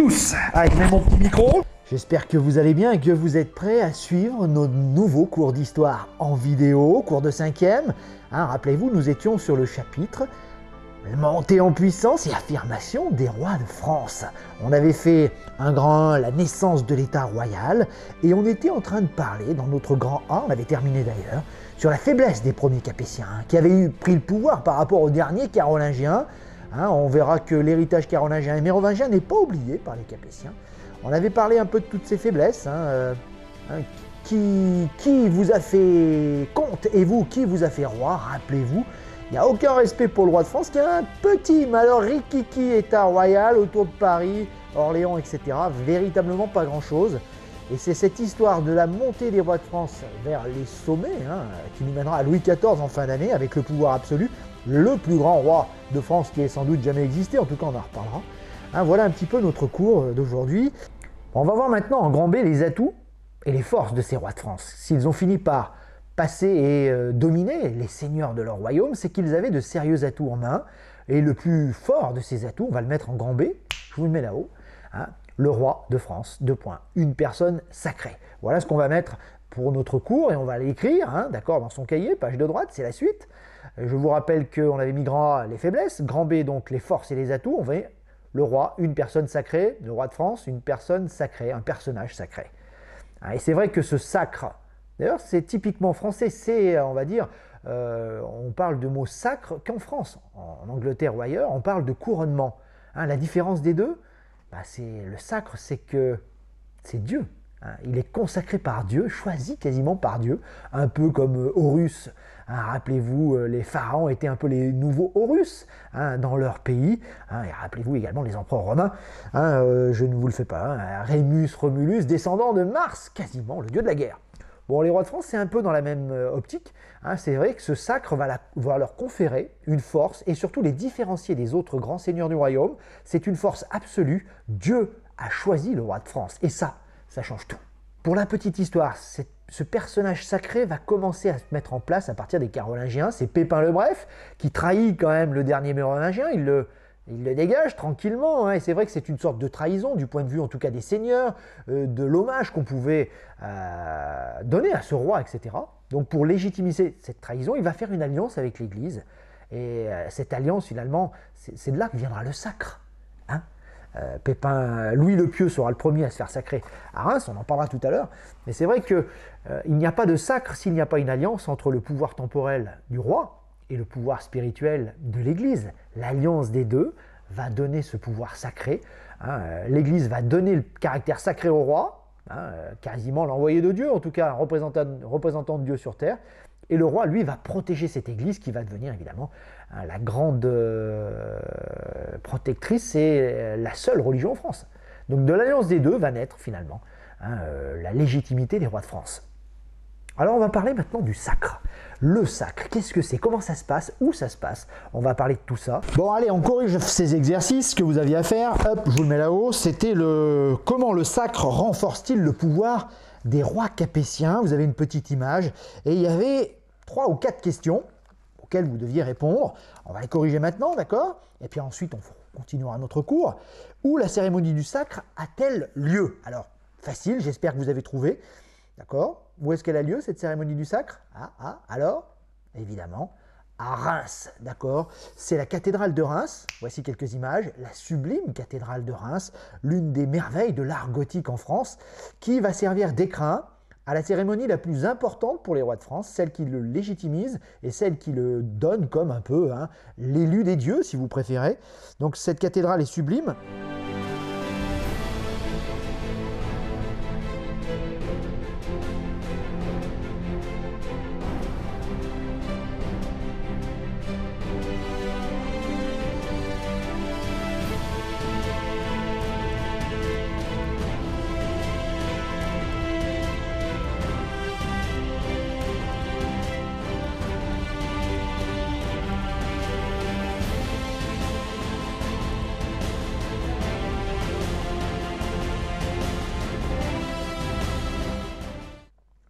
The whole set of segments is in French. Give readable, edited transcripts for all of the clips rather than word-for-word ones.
tous. Allez, mets mon petit micro. J'espère que vous allez bien et que vous êtes prêts à suivre nos nouveaux cours d'histoire en vidéo, cours de 5e. Rappelez-vous, nous étions sur le chapitre Montée en puissance et affirmation des rois de France. On avait fait un grand 1, la naissance de l'État royal, et on était en train de parler, dans notre grand 1, on avait terminé d'ailleurs, sur la faiblesse des premiers Capétiens, qui avaient pris le pouvoir par rapport aux derniers Carolingiens. On verra que l'héritage carolingien et mérovingien n'est pas oublié par les Capétiens. On avait parlé un peu de toutes ces faiblesses. Qui vous a fait comte et vous, qui vous a fait roi, rappelez-vous. Il n'y a aucun respect pour le roi de France, qui a un petit, mais alors rikiki état royal autour de Paris, Orléans, etc. Véritablement pas grand-chose. Et c'est cette histoire de la montée des rois de France vers les sommets, qui nous mènera à Louis XIV en fin d'année, avec le pouvoir absolu, le plus grand roi de France qui ait sans doute jamais existé, en tout cas on en reparlera. Voilà un petit peu notre cours d'aujourd'hui. On va voir maintenant en grand B les atouts et les forces de ces rois de France. S'ils ont fini par passer et dominer les seigneurs de leur royaume, c'est qu'ils avaient de sérieux atouts en main. Et le plus fort de ces atouts, on va le mettre en grand B, je vous le mets là-haut, le roi de France, 2 points, une personne sacrée. Voilà ce qu'on va mettre pour notre cours et on va l'écrire, d'accord, dans son cahier, page de droite, c'est la suite. Je vous rappelle qu'on avait mis grand A, les faiblesses, grand B, donc les forces et les atouts. On va le roi, une personne sacrée, le roi de France, une personne sacrée, un personnage sacré. Et c'est vrai que ce sacre, d'ailleurs c'est typiquement français, c'est, on va dire, on parle de mot sacre qu'en France. En Angleterre ou ailleurs, on parle de couronnement. La différence des deux, c'est le sacre, c'est que c'est Dieu. Il est consacré par Dieu, choisi quasiment par Dieu, un peu comme Horus. Rappelez-vous, les pharaons étaient un peu les nouveaux Horus dans leur pays. Et rappelez-vous également les empereurs romains. Je ne vous le fais pas. Rémus, Romulus, descendant de Mars, quasiment le dieu de la guerre. Bon, les rois de France, c'est un peu dans la même optique. C'est vrai que ce sacre va leur conférer une force et surtout les différencier des autres grands seigneurs du royaume. C'est une force absolue. Dieu a choisi le roi de France. Et ça change tout. Pour la petite histoire, ce personnage sacré va commencer à se mettre en place à partir des Carolingiens. C'est Pépin le Bref qui trahit quand même le dernier mérovingien. Il le dégage tranquillement. Et c'est vrai que c'est une sorte de trahison du point de vue en tout cas des seigneurs, de l'hommage qu'on pouvait donner à ce roi, etc. Donc pour légitimiser cette trahison, il va faire une alliance avec l'Église. Et cette alliance, finalement, c'est de là que viendra le sacre. Pépin, Louis le Pieux sera le premier à se faire sacrer à Reims, on en parlera tout à l'heure, mais c'est vrai qu'il n'y a pas de sacre s'il n'y a pas une alliance entre le pouvoir temporel du roi et le pouvoir spirituel de l'Église. L'alliance des deux va donner ce pouvoir sacré, l'Église va donner le caractère sacré au roi, quasiment l'envoyé de Dieu, en tout cas un représentant de Dieu sur terre, et le roi, lui, va protéger cette église qui va devenir évidemment la grande protectrice et la seule religion en France. Donc de l'alliance des deux va naître finalement la légitimité des rois de France. Alors on va parler maintenant du sacre. Le sacre, qu'est-ce que c'est? Comment ça se passe? Où ça se passe? On va parler de tout ça. Bon allez, on corrige ces exercices que vous aviez à faire. Hop, je vous le mets là-haut. C'était comment le sacre renforce-t-il le pouvoir des rois capétiens? Vous avez une petite image. Et il y avait 3 ou 4 questions auxquelles vous deviez répondre. On va les corriger maintenant, d'accord? Et puis ensuite, on continuera notre cours. Où la cérémonie du sacre a-t-elle lieu? Alors, facile, j'espère que vous avez trouvé. D'accord? Où est-ce qu'elle a lieu, cette cérémonie du sacre? Alors, évidemment, à Reims, d'accord? C'est la cathédrale de Reims, voici quelques images, la sublime cathédrale de Reims, l'une des merveilles de l'art gothique en France, qui va servir d'écrin à la cérémonie la plus importante pour les rois de France, celle qui le légitimise et celle qui le donne comme un peu l'élu des dieux, si vous préférez. Donc cette cathédrale est sublime.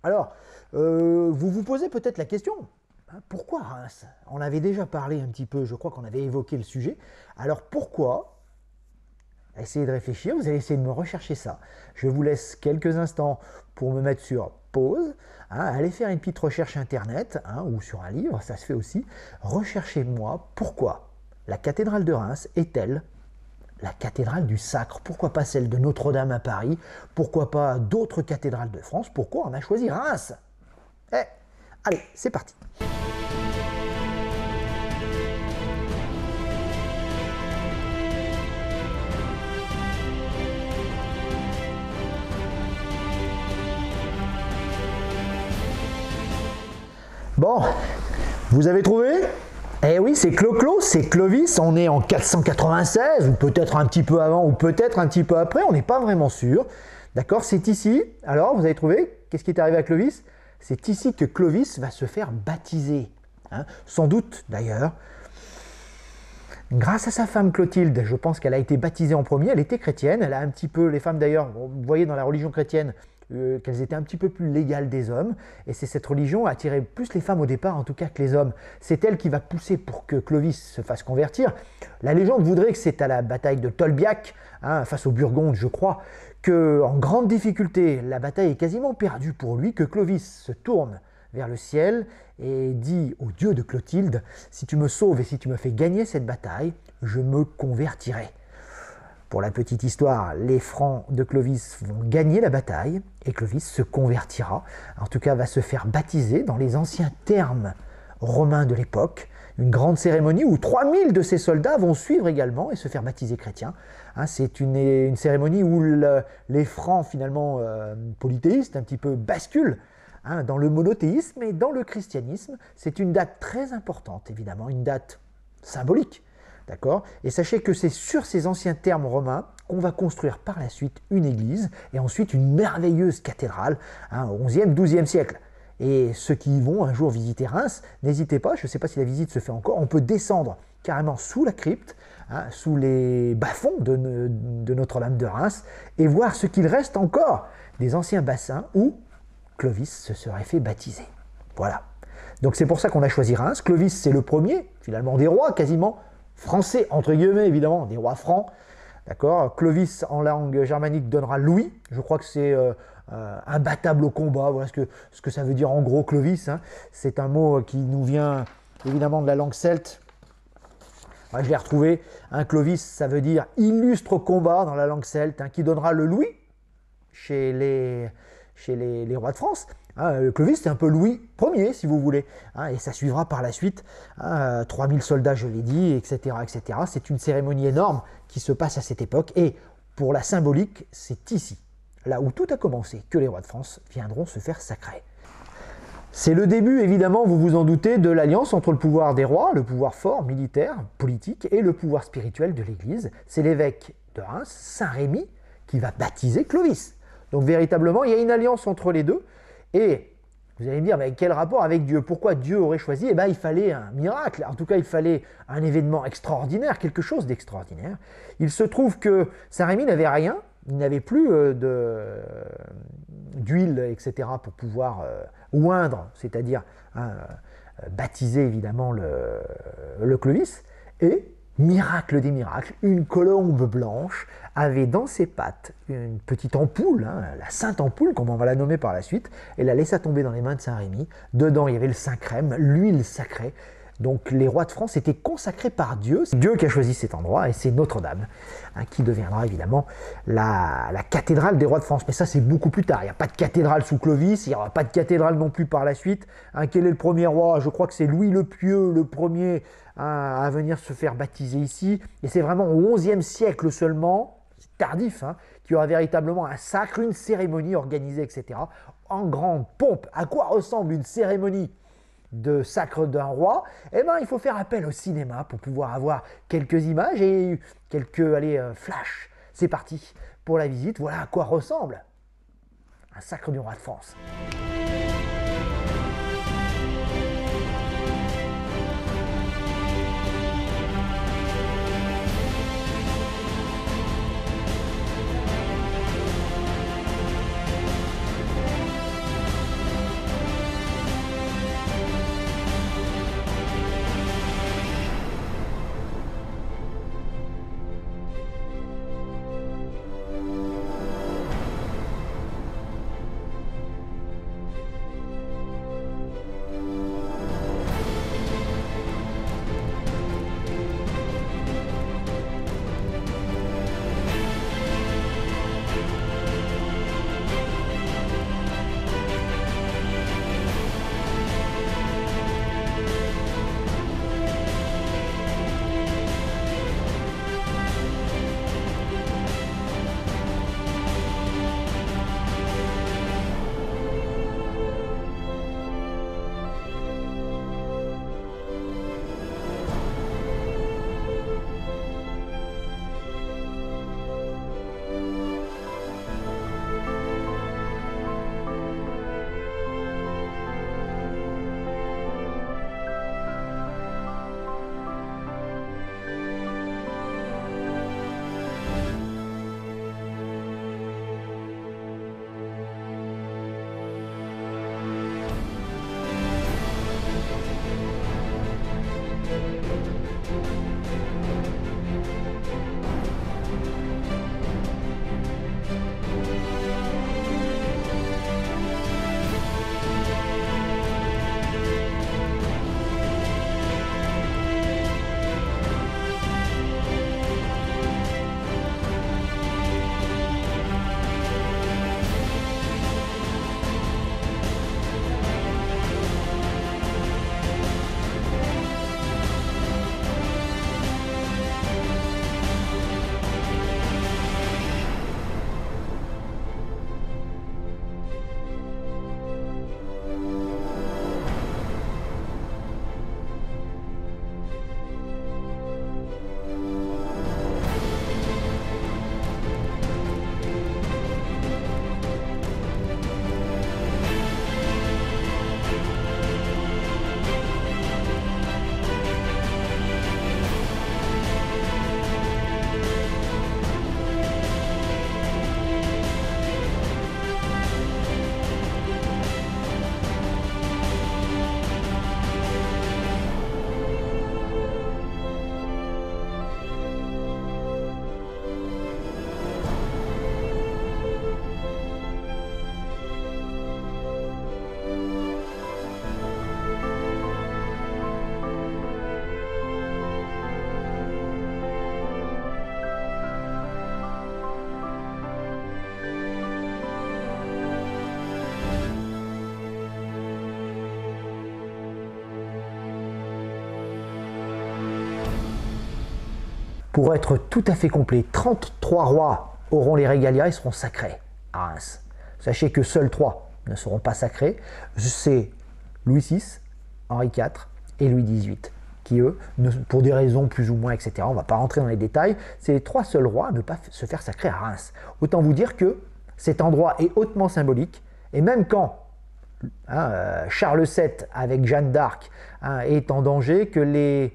Alors, vous vous posez peut-être la question, pourquoi Reims? On avait déjà parlé un petit peu, je crois qu'on avait évoqué le sujet. Alors pourquoi Essayez de réfléchir, vous allez essayer de me rechercher ça. Je vous laisse quelques instants pour me mettre sur pause. Allez faire une petite recherche internet ou sur un livre, ça se fait aussi. Recherchez-moi pourquoi la cathédrale de Reims est-elle la cathédrale du sacre? Pourquoi pas celle de Notre-Dame à Paris? Pourquoi pas d'autres cathédrales de France? Pourquoi on a choisi Reims? Allez, c'est parti. Bon, vous avez trouvé? Eh oui, c'est Clo-Clo, c'est Clovis, on est en 496, ou peut-être un petit peu avant, ou peut-être un petit peu après, on n'est pas vraiment sûr. D'accord, c'est ici. Alors, vous avez trouvé? Qu'est-ce qui est arrivé à Clovis? C'est ici que Clovis va se faire baptiser. Sans doute, d'ailleurs, grâce à sa femme Clotilde, je pense qu'elle a été baptisée en premier, elle était chrétienne, elle a un petit peu, les femmes d'ailleurs, vous voyez dans la religion chrétienne, qu'elles étaient un petit peu plus légales des hommes, et c'est cette religion qui attirait plus les femmes au départ en tout cas que les hommes. C'est elle qui va pousser pour que Clovis se fasse convertir. La légende voudrait que c'est à la bataille de Tolbiac, face aux Burgondes je crois, que en grande difficulté, la bataille est quasiment perdue pour lui, que Clovis se tourne vers le ciel et dit au dieu de Clotilde, si tu me sauves et si tu me fais gagner cette bataille, je me convertirai. Pour la petite histoire, les Francs de Clovis vont gagner la bataille et Clovis se convertira, en tout cas va se faire baptiser dans les anciens termes romains de l'époque, une grande cérémonie où 3000 de ses soldats vont suivre également et se faire baptiser chrétiens. C'est une cérémonie où les Francs finalement polythéistes un petit peu basculent dans le monothéisme et dans le christianisme. C'est une date très importante évidemment, une date symbolique. D'accord? Et sachez que c'est sur ces anciens termes romains qu'on va construire par la suite une église et ensuite une merveilleuse cathédrale au XIe, XIIe siècle. Et ceux qui y vont un jour visiter Reims, n'hésitez pas, je ne sais pas si la visite se fait encore, on peut descendre carrément sous la crypte, sous les bas-fonds de Notre-Dame de Reims et voir ce qu'il reste encore des anciens bassins où Clovis se serait fait baptiser. Voilà. Donc c'est pour ça qu'on a choisi Reims. Clovis, c'est le premier, finalement, des rois quasiment français, entre guillemets, évidemment, des rois francs. D'accord. Clovis, en langue germanique, donnera Louis. Je crois que c'est imbattable au combat. Voilà ce que ça veut dire en gros, Clovis. C'est un mot qui nous vient évidemment de la langue celte. Je l'ai retrouvé. Clovis, ça veut dire illustre au combat dans la langue celte, qui donnera le Louis chez les rois de France. Clovis, c'est un peu Louis Ier, si vous voulez. Et ça suivra par la suite. 3000 soldats, je l'ai dit, etc., etc. C'est une cérémonie énorme qui se passe à cette époque. Et pour la symbolique, c'est ici, là où tout a commencé, que les rois de France viendront se faire sacrer. C'est le début, évidemment, vous vous en doutez, de l'alliance entre le pouvoir des rois, le pouvoir fort, militaire, politique, et le pouvoir spirituel de l'Église. C'est l'évêque de Reims, Saint Rémy, qui va baptiser Clovis. Donc véritablement, il y a une alliance entre les deux. Et vous allez me dire, mais quel rapport avec Dieu? Pourquoi Dieu aurait choisi? Il fallait un miracle, en tout cas il fallait un événement extraordinaire, quelque chose d'extraordinaire. Il se trouve que Saint Rémy n'avait rien, il n'avait plus d'huile, etc. pour pouvoir oindre, c'est-à-dire baptiser évidemment le Clovis. Et miracle des miracles, une colombe blanche avait dans ses pattes une petite ampoule, la sainte ampoule, comme on va la nommer par la suite, et la laissa tomber dans les mains de Saint Rémy. Dedans, il y avait le saint crème, l'huile sacrée. Donc les rois de France étaient consacrés par Dieu. C'est Dieu qui a choisi cet endroit, et c'est Notre-Dame, qui deviendra évidemment la cathédrale des rois de France. Mais ça, c'est beaucoup plus tard. Il n'y a pas de cathédrale sous Clovis, il n'y aura pas de cathédrale non plus par la suite. Quel est le premier roi? Je crois que c'est Louis le Pieux, le premier à venir se faire baptiser ici. Et c'est vraiment au XIe siècle seulement, tardif, qu'il y aura véritablement un sacre, une cérémonie organisée, etc. En grande pompe. À quoi ressemble une cérémonie de sacre d'un roi? Il faut faire appel au cinéma pour pouvoir avoir quelques images et quelques flashs. C'est parti pour la visite. Voilà à quoi ressemble un sacre du roi de France. Pour être tout à fait complet, 33 rois auront les régalias et seront sacrés à Reims. Sachez que seuls 3 ne seront pas sacrés. C'est Louis VI, Henri IV et Louis XVIII, qui eux, pour des raisons plus ou moins, etc., on ne va pas rentrer dans les détails, c'est les 3 seuls rois à ne pas se faire sacrer à Reims. Autant vous dire que cet endroit est hautement symbolique, et même quand Charles VII, avec Jeanne d'Arc, est en danger, que les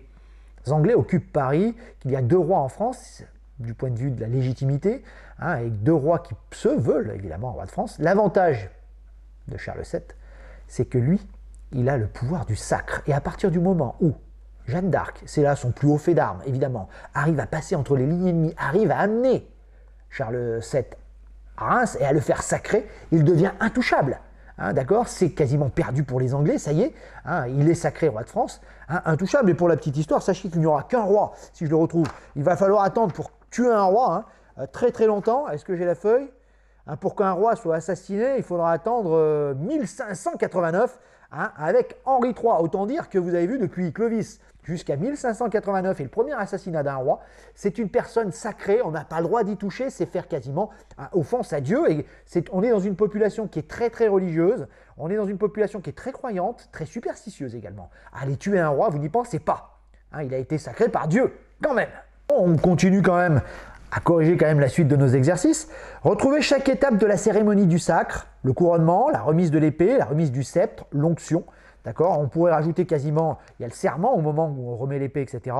Anglais occupent Paris, qu'il y a 2 rois en France, du point de vue de la légitimité, et 2 rois qui se veulent évidemment roi de France. L'avantage de Charles VII, c'est que lui, il a le pouvoir du sacre. Et à partir du moment où Jeanne d'Arc, c'est là son plus haut fait d'armes, évidemment, arrive à passer entre les lignes ennemies, arrive à amener Charles VII à Reims et à le faire sacrer, il devient intouchable. D'accord, c'est quasiment perdu pour les Anglais, ça y est, il est sacré roi de France, intouchable. Et pour la petite histoire, sachez qu'il n'y aura qu'un roi, si je le retrouve. Il va falloir attendre pour tuer un roi très très longtemps. Est-ce que j'ai la feuille? Pour qu'un roi soit assassiné, il faudra attendre 1589 avec Henri III. Autant dire que vous avez vu depuis Clovis jusqu'à 1589 et le premier assassinat d'un roi, c'est une personne sacrée, on n'a pas le droit d'y toucher, c'est faire quasiment offense à Dieu. Et on est dans une population qui est très très religieuse, on est dans une population qui est très croyante, très superstitieuse également. Aller tuer un roi, vous n'y pensez pas. Il a été sacré par Dieu, quand même. On continue quand même à corriger quand même la suite de nos exercices. Retrouvez chaque étape de la cérémonie du sacre, le couronnement, la remise de l'épée, la remise du sceptre, l'onction. D'accord, on pourrait rajouter quasiment, il y a le serment au moment où on remet l'épée, etc.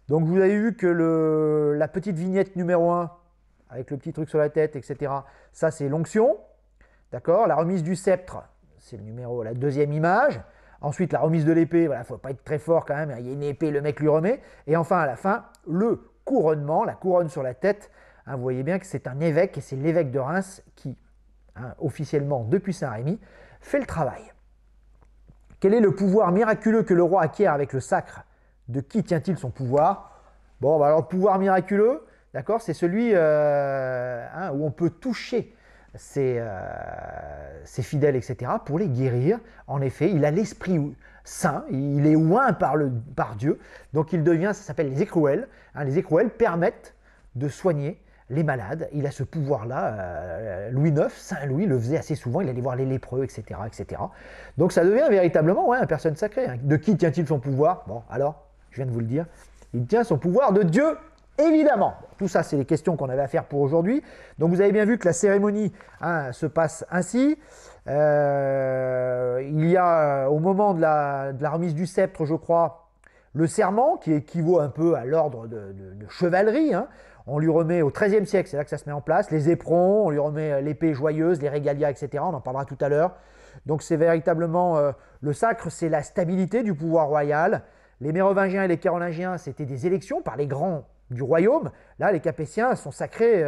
Donc vous avez vu que la petite vignette numéro 1, avec le petit truc sur la tête, etc., ça c'est l'onction. D'accord, la remise du sceptre, c'est la deuxième image. Ensuite, la remise de l'épée, voilà, il ne faut pas être très fort quand même, il y a une épée, le mec lui remet. Et enfin, à la fin, le couronnement, la couronne sur la tête. Vous voyez bien que c'est un évêque, et c'est l'évêque de Reims qui, officiellement, depuis Saint-Rémy, fait le travail. Quel est le pouvoir miraculeux que le roi acquiert avec le sacre? De qui tient-il son pouvoir? Bon, alors le pouvoir miraculeux, d'accord, c'est celui où on peut toucher ses fidèles, etc., pour les guérir. En effet, il a l'esprit saint, il est oint par Dieu, donc il devient, ça s'appelle les écrouelles. Les écrouelles permettent de soigner les malades. Il a ce pouvoir-là. Louis IX, Saint Louis, le faisait assez souvent. Il allait voir les lépreux, etc., etc. Donc ça devient véritablement une personne sacrée. De qui tient-il son pouvoir? Bon, alors, je viens de vous le dire. Il tient son pouvoir de Dieu, évidemment. Tout ça, c'est les questions qu'on avait à faire pour aujourd'hui. Donc vous avez bien vu que la cérémonie se passe ainsi. Il y a, au moment de la remise du sceptre, je crois, le serment, qui équivaut un peu à l'ordre de chevalerie. On lui remet au XIIIe siècle, c'est là que ça se met en place, les éperons, on lui remet l'épée joyeuse, les régalias, etc. On en parlera tout à l'heure. Donc c'est véritablement, le sacre, c'est la stabilité du pouvoir royal. Les Mérovingiens et les Carolingiens, c'était des élections par les grands du royaume. Là, les Capétiens sont sacrés,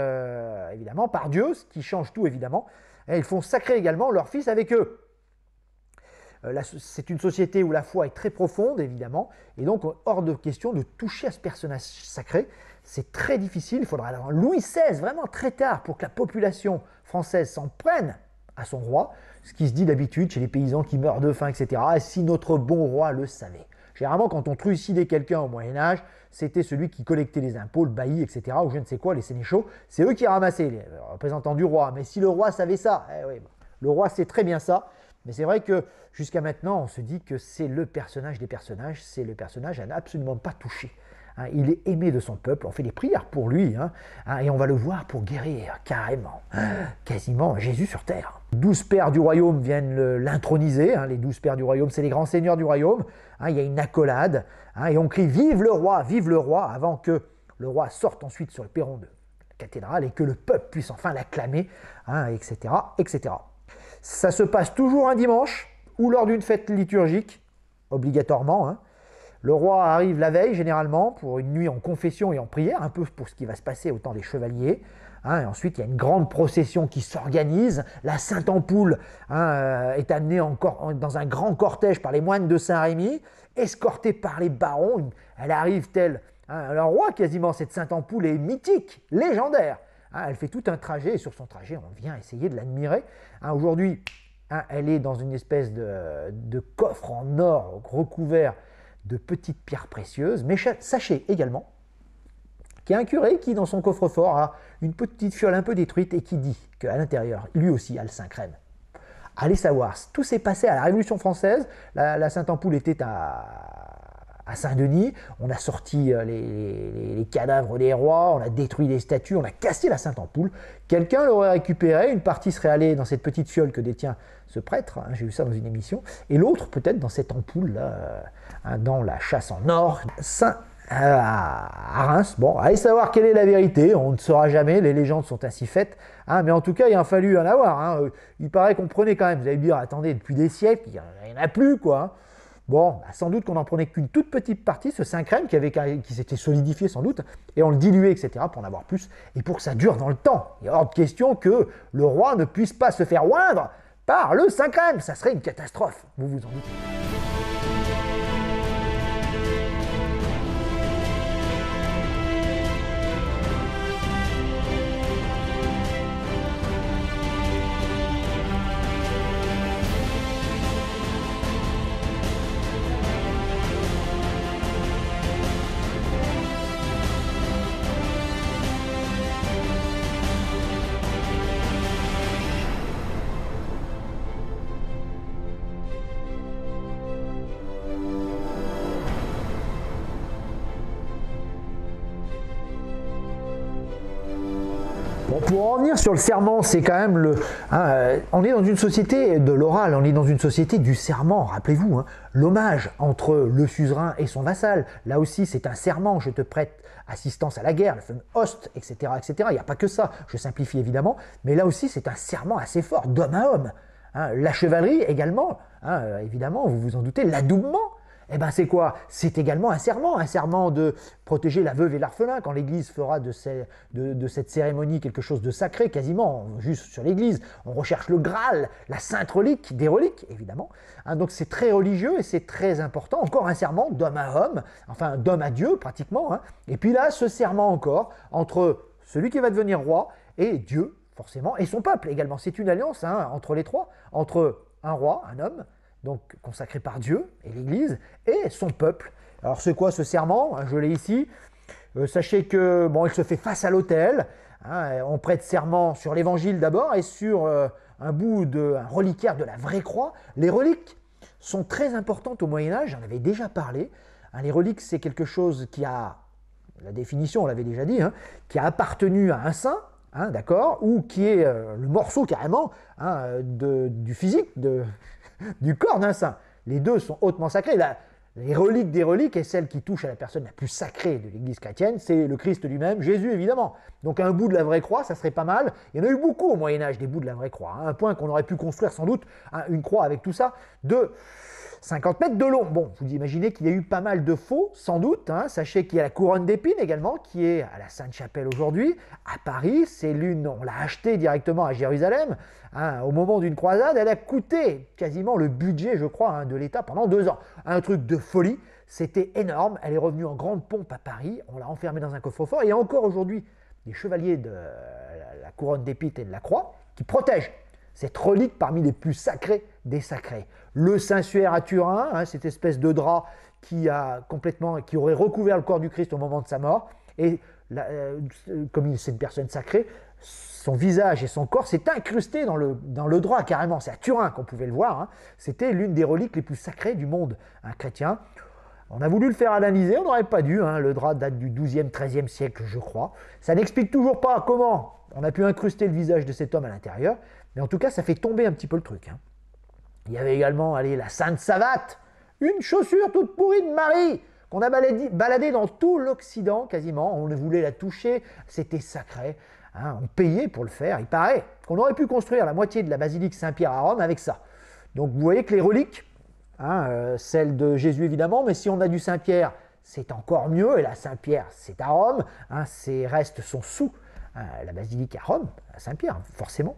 évidemment, par Dieu, ce qui change tout, évidemment. Et ils font sacrer également leurs fils avec eux. C'est une société où la foi est très profonde, évidemment, et donc hors de question de toucher à ce personnage sacré. C'est très difficile, il faudra alors Louis XVI, vraiment très tard, pour que la population française s'en prenne à son roi, ce qui se dit d'habitude chez les paysans qui meurent de faim, etc. Et si notre bon roi le savait. Généralement, quand on trucidait quelqu'un au Moyen-Âge, c'était celui qui collectait les impôts, le bailli, etc., ou je ne sais quoi, les sénéchaux, c'est eux qui ramassaient, les représentants du roi. Mais si le roi savait ça, le roi sait très bien ça. Mais c'est vrai que jusqu'à maintenant, on se dit que c'est le personnage des personnages, c'est le personnage à n'absolument pas toucher. Il est aimé de son peuple, on fait des prières pour lui, et on va le voir pour guérir, carrément, quasiment Jésus sur terre. 12 pères du royaume viennent l'introniser, les 12 pères du royaume, c'est les grands seigneurs du royaume, il y a une accolade, et on crie « Vive le roi !» avant que le roi sorte ensuite sur le perron de la cathédrale et que le peuple puisse enfin l'acclamer, etc., etc. Ça se passe toujours un dimanche ou lors d'une fête liturgique, obligatoirement. Le roi arrive la veille, généralement, pour une nuit en confession et en prière, un peu pour ce qui va se passer au temps des chevaliers. Et ensuite, il y a une grande procession qui s'organise. La Sainte Ampoule est amenée encore dans un grand cortège par les moines de Saint-Rémy, escortée par les barons. Elle arrive telle un roi quasiment. Cette Sainte Ampoule est mythique, légendaire. Elle fait tout un trajet, et sur son trajet, on vient essayer de l'admirer. Aujourd'hui, elle est dans une espèce de coffre en or recouvert de petites pierres précieuses. Mais sachez également qui est un curé qui, dans son coffre-fort, a une petite fiole un peu détruite et qui dit qu'à l'intérieur, lui aussi a le Saint-Crème. Allez savoir, tout s'est passé à la Révolution française, la Sainte-Ampoule était à Saint-Denis, on a sorti les cadavres des rois, on a détruit les statues, on a cassé la Sainte-Ampoule, quelqu'un l'aurait récupéré, une partie serait allée dans cette petite fiole que détient ce prêtre, hein, j'ai vu ça dans une émission, et l'autre peut-être dans cette ampoule-là, dans la chasse en or, à Reims. Bon, allez savoir quelle est la vérité, on ne saura jamais, les légendes sont ainsi faites, hein, mais en tout cas, il a fallu en avoir. Hein. Il paraît qu'on prenait quand même, vous allez me dire, attendez, depuis des siècles, il n'y en a plus, quoi. Hein. Bon, bah, sans doute qu'on n'en prenait qu'une toute petite partie, ce Saint-Crème qui s'était solidifié sans doute, et on le diluait, etc., pour en avoir plus, et pour que ça dure dans le temps. Il y a hors de question que le roi ne puisse pas se faire oindre par le Saint-Crème, ça serait une catastrophe, vous vous en doutez. Bon, pour en revenir sur le serment, c'est quand même on est dans une société de l'oral, on est dans une société du serment, rappelez-vous, hein, l'hommage entre le suzerain et son vassal. Là aussi, c'est un serment, je te prête assistance à la guerre, le fameux host, etc., etc. Il n'y a pas que ça, je simplifie évidemment, mais là aussi, c'est un serment assez fort, d'homme à homme. Hein, la chevalerie également, hein, évidemment, vous vous en doutez, l'adoubement. Eh bien, c'est quoi? C'est également un serment de protéger la veuve et l'orphelin, quand l'Église fera de cette cérémonie quelque chose de sacré, quasiment, juste sur l'Église. On recherche le Graal, la sainte relique, des reliques, évidemment. Hein, donc c'est très religieux et c'est très important. Encore un serment d'homme à homme, enfin d'homme à Dieu, pratiquement. Hein. Et puis là, ce serment encore, entre celui qui va devenir roi et Dieu, forcément, et son peuple également. C'est une alliance hein, entre les trois, entre un roi, un homme, donc consacré par Dieu et l'Église, et son peuple. Alors c'est quoi ce serment? Je l'ai ici. Sachez que bon, il se fait face à l'autel. Hein, on prête serment sur l'Évangile d'abord et sur un reliquaire de la vraie croix. Les reliques sont très importantes au Moyen-Âge, j'en avais déjà parlé. Hein, les reliques, c'est quelque chose qui a, la définition on l'avait déjà dit, hein, qui a appartenu à un saint, hein, d'accord, ou qui est le morceau carrément hein, du physique, du corps d'un saint. Les deux sont hautement sacrés. Les reliques des reliques et celle qui touche à la personne la plus sacrée de l'Église chrétienne, c'est le Christ lui-même, Jésus évidemment. Donc un bout de la vraie croix, ça serait pas mal. Il y en a eu beaucoup au Moyen-Âge, des bouts de la vraie croix. Hein, un point qu'on aurait pu construire sans doute, hein, une croix avec tout ça, de 50 mètres de long. Bon, vous imaginez qu'il y a eu pas mal de faux, sans doute. Hein. Sachez qu'il y a la couronne d'épines également, qui est à la Sainte-Chapelle aujourd'hui, à Paris. C'est on l'a achetée directement à Jérusalem. Hein, au moment d'une croisade, elle a coûté quasiment le budget, je crois, hein, de l'État pendant 2 ans. Un truc de folie, c'était énorme. Elle est revenue en grande pompe à Paris. On l'a enfermée dans un coffre-fort. Il y a encore aujourd'hui des chevaliers de la couronne d'épines et de la croix qui protègent cette relique parmi les plus sacrés des sacrés. Le Saint-Suaire à Turin, hein, cette espèce de drap qui aurait recouvert le corps du Christ au moment de sa mort. Et comme c'est une personne sacrée, son visage et son corps s'est incrusté dans le drap carrément. C'est à Turin qu'on pouvait le voir. Hein. C'était l'une des reliques les plus sacrées du monde chrétien. On a voulu le faire analyser, on n'aurait pas dû. Hein. Le drap date du XIIe, XIIIe siècle, je crois. Ça n'explique toujours pas comment on a pu incruster le visage de cet homme à l'intérieur. Mais en tout cas, ça fait tomber un petit peu le truc. Hein. Il y avait également la Sainte Savate, une chaussure toute pourrie de Marie, qu'on a baladée dans tout l'Occident quasiment. On voulait la toucher, c'était sacré. Hein, on payait pour le faire. Il paraît qu'on aurait pu construire la moitié de la basilique Saint-Pierre à Rome avec ça. Donc vous voyez que les reliques, hein, celle de Jésus évidemment, mais si on a du Saint-Pierre, c'est encore mieux. Et la Saint-Pierre, c'est à Rome. Hein, ces restes sont sous la basilique à Rome, à Saint-Pierre, forcément.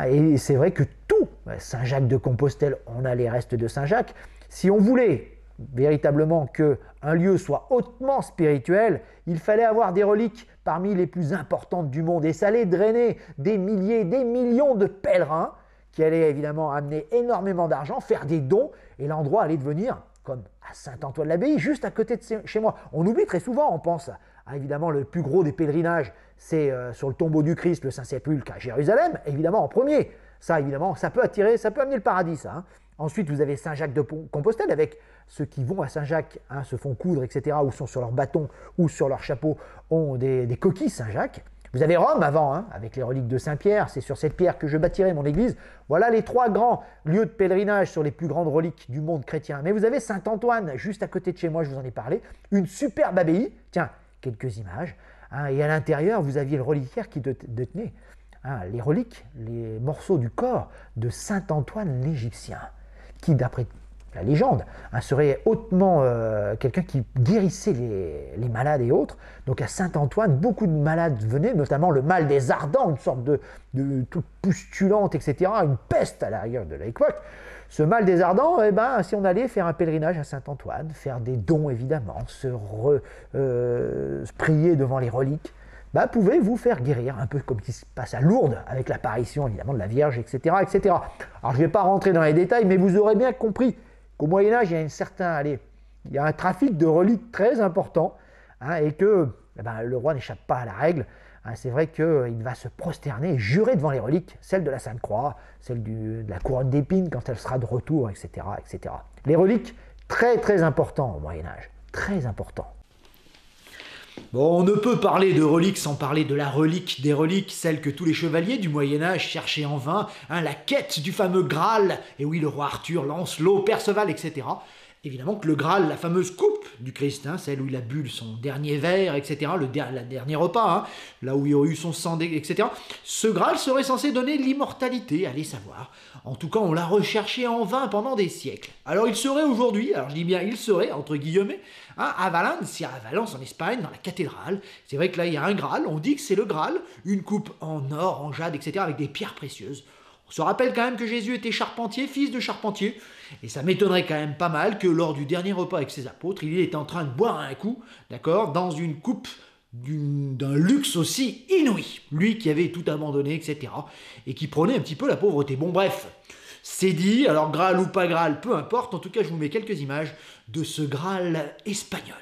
Et c'est vrai que tout, Saint-Jacques de Compostelle, on a les restes de Saint-Jacques. Si on voulait véritablement qu'un lieu soit hautement spirituel, il fallait avoir des reliques parmi les plus importantes du monde. Et ça allait drainer des milliers, des millions de pèlerins qui allaient évidemment amener énormément d'argent, faire des dons, et l'endroit allait devenir comme à Saint-Antoine-l'Abbaye, juste à côté de chez moi. On oublie très souvent, on pense évidemment le plus gros des pèlerinages, c'est sur le tombeau du Christ, le Saint-Sépulcre à Jérusalem, évidemment en premier. Ça, évidemment, ça peut attirer, ça peut amener le paradis, ça. Hein. Ensuite, vous avez Saint-Jacques-de-Compostelle, avec ceux qui vont à Saint-Jacques, hein, se font coudre, etc., ou sont sur leur bâton, ou sur leur chapeau, ont des coquilles Saint-Jacques. Vous avez Rome avant, hein, avec les reliques de Saint-Pierre, c'est sur cette pierre que je bâtirai mon église. Voilà les 3 grands lieux de pèlerinage sur les plus grandes reliques du monde chrétien. Mais vous avez Saint-Antoine, juste à côté de chez moi, je vous en ai parlé, une superbe abbaye, tiens, quelques images, hein, et à l'intérieur, vous aviez le reliquaire qui détenait les reliques, les morceaux du corps de Saint-Antoine l'Égyptien, qui, d'après la légende, serait hautement quelqu'un qui guérissait les malades et autres. Donc à Saint-Antoine, beaucoup de malades venaient, notamment le mal des ardents, une sorte de toute pustulente, etc., une peste à l'arrière de l'époque. Ce mal des ardents, eh ben, si on allait faire un pèlerinage à Saint-Antoine, faire des dons évidemment, se prier devant les reliques, pouvez vous faire guérir, un peu comme ce qui se passe à Lourdes, avec l'apparition évidemment de la Vierge, etc. etc. Alors je ne vais pas rentrer dans les détails, mais vous aurez bien compris qu'au Moyen-Âge, il y a un trafic de reliques très important, hein, et que le roi n'échappe pas à la règle. Hein, c'est vrai qu'il va se prosterner et jurer devant les reliques, celle de la Sainte Croix, celle de la couronne d'épines quand elle sera de retour, etc. etc. Les reliques, très très importants au Moyen-Âge, très importants. Bon, on ne peut parler de reliques sans parler de la relique des reliques, celle que tous les chevaliers du Moyen-Âge cherchaient en vain, hein, la quête du fameux Graal, et oui, le roi Arthur, Lancelot, Perceval, etc. Évidemment que le Graal, la fameuse coupe du Christ, hein, celle où il a bu son dernier verre, etc., le dernier repas, hein, là où il y aurait eu son sang, etc., ce Graal serait censé donner l'immortalité, allez savoir. En tout cas, on l'a recherché en vain pendant des siècles. Alors il serait aujourd'hui, alors je dis bien il serait, entre guillemets, hein, à Valence en Espagne, dans la cathédrale. C'est vrai que là, il y a un Graal, on dit que c'est le Graal, une coupe en or, en jade, etc., avec des pierres précieuses. On se rappelle quand même que Jésus était charpentier, fils de charpentier, et ça m'étonnerait quand même pas mal que lors du dernier repas avec ses apôtres, il était en train de boire un coup, d'accord, dans une coupe d'un luxe aussi inouï, lui qui avait tout abandonné, etc., et qui prenait un petit peu la pauvreté. Bon bref, c'est dit, alors Graal ou pas Graal, peu importe, en tout cas je vous mets quelques images de ce Graal espagnol.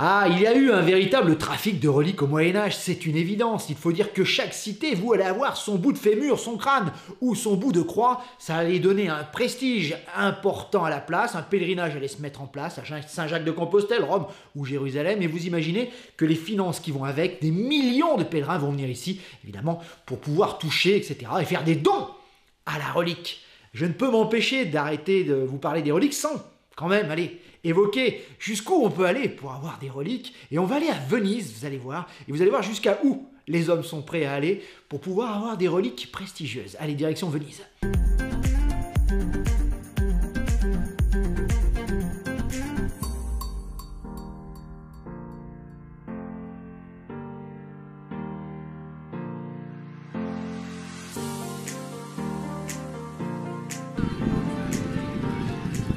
Ah, il y a eu un véritable trafic de reliques au Moyen-Âge, c'est une évidence. Il faut dire que chaque cité, vous allez avoir son bout de fémur, son crâne ou son bout de croix. Ça allait donner un prestige important à la place. Un pèlerinage allait se mettre en place à Saint-Jacques-de-Compostelle, Rome ou Jérusalem. Et vous imaginez que les finances qui vont avec, des millions de pèlerins vont venir ici, évidemment, pour pouvoir toucher, etc. et faire des dons à la relique. Je ne peux m'empêcher d'arrêter de vous parler des reliques sans, quand même, allez, évoquer jusqu'où on peut aller pour avoir des reliques. Et on va aller à Venise, vous allez voir. Et vous allez voir jusqu'à où les hommes sont prêts à aller pour pouvoir avoir des reliques prestigieuses. Allez, direction Venise.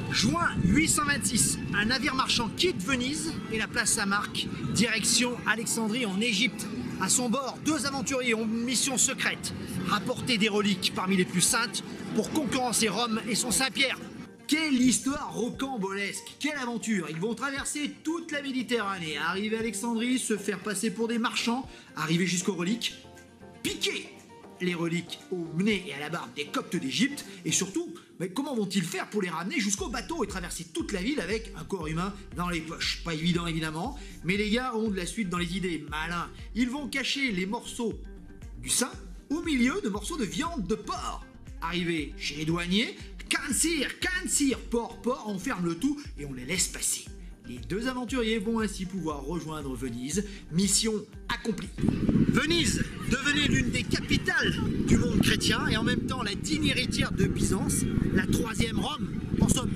Juin 826, un navire marchand quitte Venise et la place Saint-Marc, direction Alexandrie en Égypte. À son bord, 2 aventuriers ont une mission secrète, rapporter des reliques parmi les plus saintes pour concurrencer Rome et son Saint-Pierre. Quelle histoire rocambolesque, quelle aventure! Ils vont traverser toute la Méditerranée, arriver à Alexandrie, se faire passer pour des marchands, arriver jusqu'aux reliques, piquer les reliques au nez et à la barbe des Coptes d'Égypte, et surtout, mais comment vont-ils faire pour les ramener jusqu'au bateau et traverser toute la ville avec un corps humain dans les poches? Pas évident évidemment, mais les gars ont de la suite dans les idées, malins. Ils vont cacher les morceaux du sein au milieu de morceaux de viande de porc. Arrivé chez les douaniers, canne cire, porc, on ferme le tout et on les laisse passer. Les deux aventuriers vont ainsi pouvoir rejoindre Venise, mission accomplie. Venise devenait l'une des capitales du monde chrétien et en même temps la digne héritière de Byzance, la troisième Rome, en somme.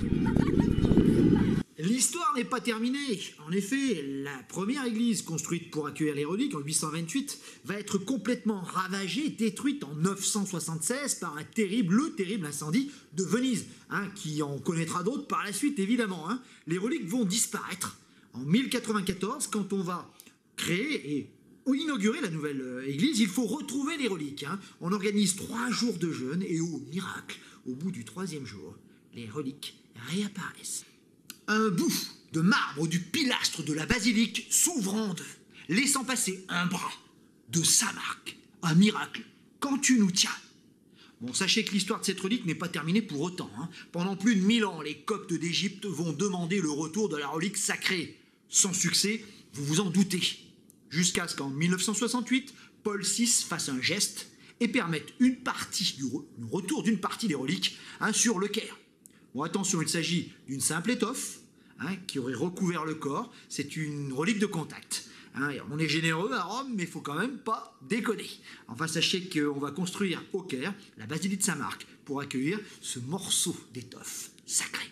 L'histoire n'est pas terminée. En effet, la première église construite pour accueillir les reliques en 828 va être complètement ravagée, détruite en 976 par le terrible incendie de Venise, qui en connaîtra d'autres par la suite évidemment. Les reliques vont disparaître en 1094 quand on va créer et inaugurer la nouvelle église. Il faut retrouver les reliques. On organise 3 jours de jeûne et au miracle, au bout du 3e jour, les reliques réapparaissent. Un bout de marbre du pilastre de la basilique s'ouvre en deux, laissant passer un bras de sa marque. Un miracle, quand tu nous tiens. Bon, sachez que l'histoire de cette relique n'est pas terminée pour autant. Pendant plus de 1000 ans, les Coptes d'Égypte vont demander le retour de la relique sacrée. Sans succès, vous vous en doutez. Jusqu'à ce qu'en 1968, Paul VI fasse un geste et permette le retour d'une partie des reliques sur le Caire. Bon, attention, il s'agit d'une simple étoffe qui aurait recouvert le corps. C'est une relique de contact. On est généreux à Rome, mais il faut quand même pas déconner. Enfin, sachez qu'on va construire au Caire la basilique de Saint-Marc pour accueillir ce morceau d'étoffe sacrée.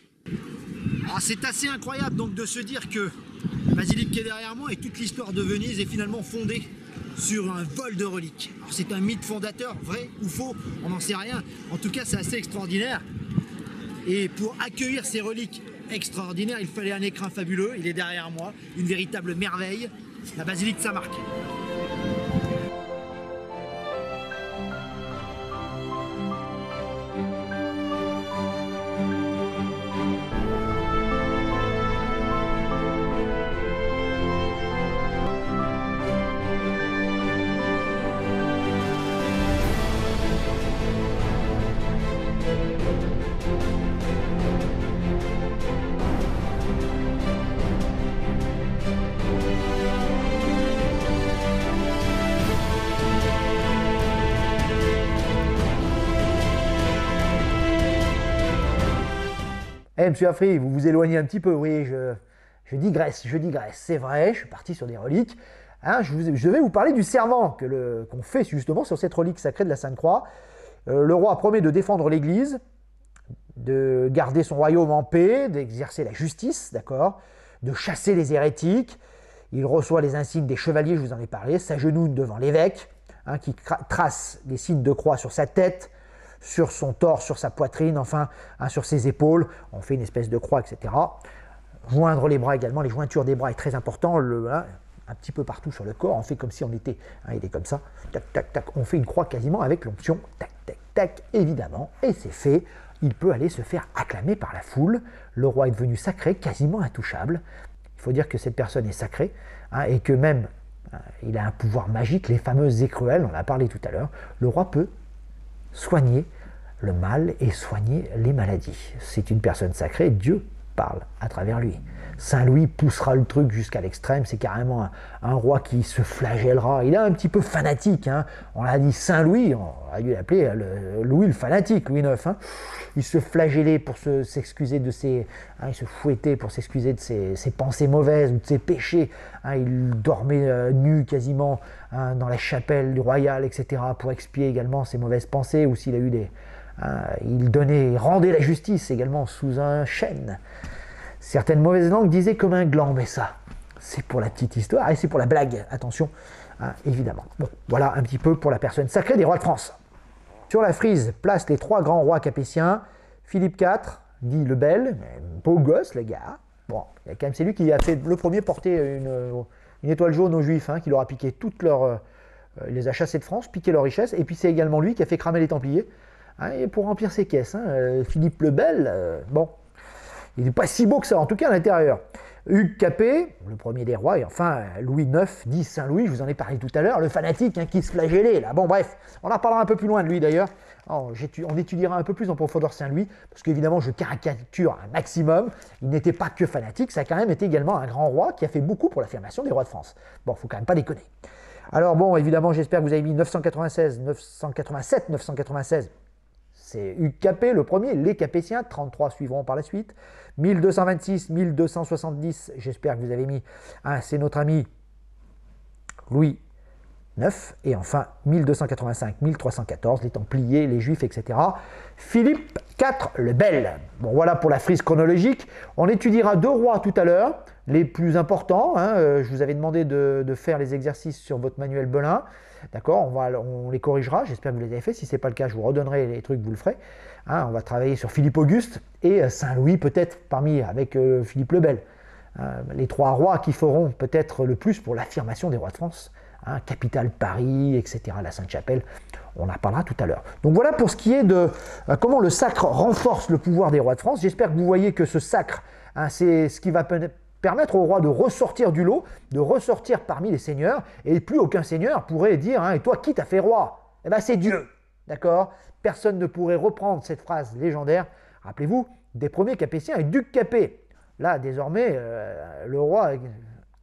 C'est assez incroyable donc de se dire que la basilique qui est derrière moi et toute l'histoire de Venise est finalement fondée sur un vol de reliques. Alors c'est un mythe fondateur, vrai ou faux, on n'en sait rien. En tout cas, c'est assez extraordinaire. Et pour accueillir ces reliques extraordinaires, il fallait un écrin fabuleux. Il est derrière moi, une véritable merveille, la basilique de Saint-Marc. Monsieur Afri, vous vous éloignez un petit peu, oui, je digresse, c'est vrai, je suis parti sur des reliques. Je vais vous parler du serment qu'on fait justement sur cette relique sacrée de la Sainte-Croix. Le roi promet de défendre l'Église, de garder son royaume en paix, d'exercer la justice, d'accord, de chasser les hérétiques. Il reçoit les insignes des chevaliers, je vous en ai parlé, s'agenouille devant l'évêque, qui trace les signes de croix sur sa tête, sur son torse, sur sa poitrine, enfin, sur ses épaules. On fait une espèce de croix, etc. Joindre les bras également, les jointures des bras est très important, un petit peu partout sur le corps. On fait comme si on était, il est comme ça, tac, tac, tac. On fait une croix quasiment avec l'onction, tac, tac, tac, évidemment. Et c'est fait. Il peut aller se faire acclamer par la foule. Le roi est devenu sacré, quasiment intouchable. Il faut dire que cette personne est sacrée, et que même, il a un pouvoir magique, les fameuses écruelles, on en a parlé tout à l'heure. Le roi peut soigner le mal et soigner les maladies. C'est une personne sacrée, Dieu parle à travers lui. Saint Louis poussera le truc jusqu'à l'extrême, c'est carrément un roi qui se flagellera. Il est un petit peu fanatique, on l'a dit Saint Louis, on aurait dû l'appeler Louis le fanatique, Louis IX. Il se flagellait pour s'excuser de ses... il se fouettait pour s'excuser de ses pensées mauvaises ou de ses péchés. Il dormait nu quasiment dans la chapelle royale, etc. pour expier également ses mauvaises pensées, ou s'il a eu des... il rendait la justice également sous un chêne. Certaines mauvaises langues disaient comme un gland, mais ça, c'est pour la petite histoire et c'est pour la blague, attention, évidemment. Bon, voilà un petit peu pour la personne sacrée des rois de France. Sur la frise, place les 3 grands rois capétiens. Philippe IV, dit le Bel, beau gosse le gars. Bon, c'est lui qui a fait le premier porter une étoile jaune aux Juifs, qui leur a piqué toute leur... il les a chassés de France, piqué leur richesse, et puis c'est également lui qui a fait cramer les Templiers, et pour remplir ses caisses. Philippe le Bel, bon, il n'est pas si beau que ça, en tout cas à l'intérieur. Hugues Capet, le premier des rois, et enfin Louis IX, dit Saint-Louis, je vous en ai parlé tout à l'heure, le fanatique hein, qui se flagellait là. Bon bref, on en parlera un peu plus loin de lui d'ailleurs. On étudiera un peu plus en profondeur Saint-Louis, parce qu'évidemment je caricature un maximum. Il n'était pas que fanatique, ça a quand même été également un grand roi qui a fait beaucoup pour l'affirmation des rois de France. Bon, faut quand même pas déconner. Alors bon, évidemment, j'espère que vous avez mis 996, 987, 996. C'est Hugues Capet, le premier, les Capétiens, 33 suivront par la suite. 1226, 1270, j'espère que vous avez mis, hein, c'est notre ami Louis IX. Et enfin, 1285, 1314, les Templiers, les Juifs, etc. Philippe IV le Bel. Bon, voilà pour la frise chronologique. On étudiera 2 rois tout à l'heure, les plus importants. Hein, je vous avais demandé de faire les exercices sur votre manuel Belin. D'accord, on les corrigera, j'espère que vous les avez fait. Si ce n'est pas le cas, je vous redonnerai les trucs, vous le ferez. Hein, on va travailler sur Philippe Auguste et Saint-Louis, peut-être avec Philippe le Bel. Les 3 rois qui feront peut-être le plus pour l'affirmation des rois de France. Hein, capitale Paris, etc., la Sainte-Chapelle, on en parlera tout à l'heure. Donc voilà pour ce qui est de comment le sacre renforce le pouvoir des rois de France. J'espère que vous voyez que ce sacre, hein, c'est ce qui va permettre au roi de ressortir du lot, de ressortir parmi les seigneurs, et plus aucun seigneur pourrait dire hein, « Et toi, qui t'a fait roi ?» Eh bien, c'est Dieu, d'accord? Personne ne pourrait reprendre cette phrase légendaire, rappelez-vous, des premiers Capétiens et Duc Capet. Là, désormais, le roi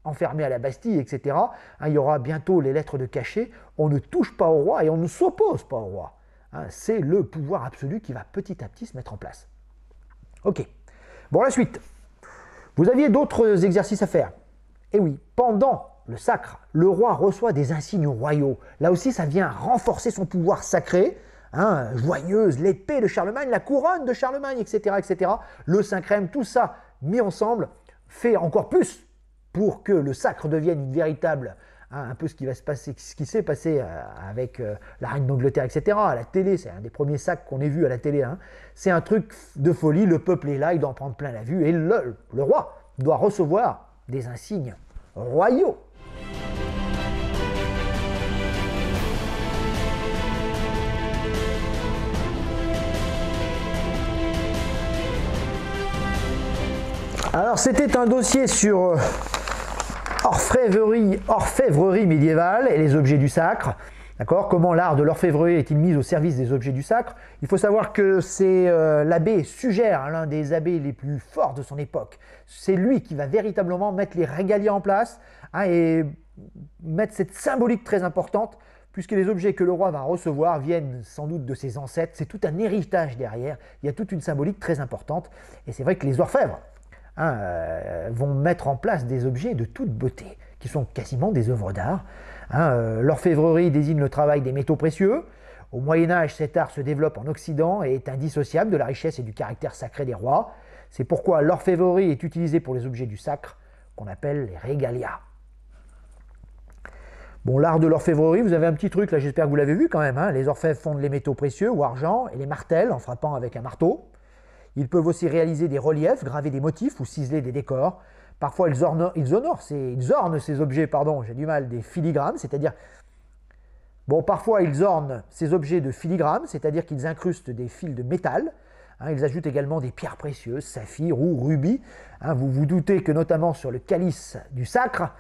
enfermé à la Bastille, etc. Hein, il y aura bientôt les lettres de cachet. On ne touche pas au roi et on ne s'oppose pas au roi. Hein, c'est le pouvoir absolu qui va petit à petit se mettre en place. Ok. Bon, la suite. Vous aviez d'autres exercices à faire. Et oui, pendant le sacre, le roi reçoit des insignes royaux. Là aussi, ça vient renforcer son pouvoir sacré. Hein, joyeuse, l'épée de Charlemagne, la couronne de Charlemagne, etc., etc. Le Saint-Crème, tout ça mis ensemble fait encore plus pour que le sacre devienne une véritable, hein, un peu ce qui s'est passé avec la reine d'Angleterre, etc. À la télé, c'est un des premiers sacres qu'on ait vu à la télé. Hein. C'est un truc de folie, le peuple est là, il doit en prendre plein la vue, et le roi doit recevoir des insignes royaux. Alors c'était un dossier sur orfèvrerie médiévale et les objets du sacre. D'accord ? Comment l'art de l'orfèvrerie est-il mis au service des objets du sacre? Il faut savoir que c'est l'abbé Sugère, l'un des abbés les plus forts de son époque. C'est lui qui va véritablement mettre les régalias en place hein, et mettre cette symbolique très importante, puisque les objets que le roi va recevoir viennent sans doute de ses ancêtres. C'est tout un héritage derrière. Il y a toute une symbolique très importante. Et c'est vrai que les orfèvres vont mettre en place des objets de toute beauté, qui sont quasiment des œuvres d'art. L'orfèvrerie désigne le travail des métaux précieux. Au Moyen-Âge, cet art se développe en Occident et est indissociable de la richesse et du caractère sacré des rois. C'est pourquoi l'orfèvrerie est utilisée pour les objets du sacre, qu'on appelle les régalias. Bon, l'art de l'orfèvrerie, vous avez un petit truc là, j'espère que vous l'avez vu quand même. Hein. Les orfèvres fondent les métaux précieux ou argent et les martèlent en frappant avec un marteau. Ils peuvent aussi réaliser des reliefs, graver des motifs ou ciseler des décors. Parfois, ils ornent ces objets, des filigranes, c'est-à-dire... Bon, parfois, ils ornent ces objets de filigrane, c'est-à-dire qu'ils incrustent des fils de métal. Hein, ils ajoutent également des pierres précieuses, saphirs ou rubis. Hein, vous vous doutez que notamment sur le calice du sacre,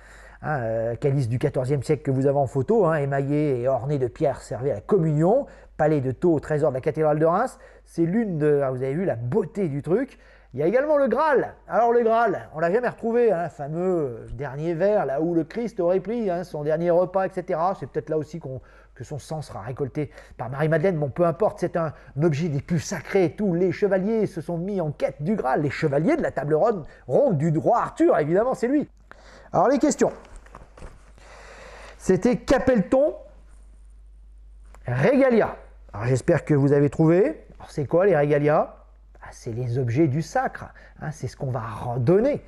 calice du XIVe siècle que vous avez en photo, hein, émaillé et orné de pierres servait à la communion, palais de Thau au trésor de la cathédrale de Reims, c'est l'une de... vous avez vu la beauté du truc. Il y a également le Graal. Alors le Graal, on l'a jamais retrouvé, hein, fameux dernier verre, là où le Christ aurait pris hein, son dernier repas, etc. C'est peut-être là aussi que son sang sera récolté par Marie-Madeleine. Bon, peu importe, c'est un objet des plus sacrés. Tous les chevaliers se sont mis en quête du Graal. Les chevaliers de la table ronde du roi Arthur, évidemment, c'est lui. Alors les questions. C'était qu'appelle-t-on régalia? Alors j'espère que vous avez trouvé. Alors c'est quoi les régalias? C'est les objets du sacre. Hein, c'est ce qu'on va redonner,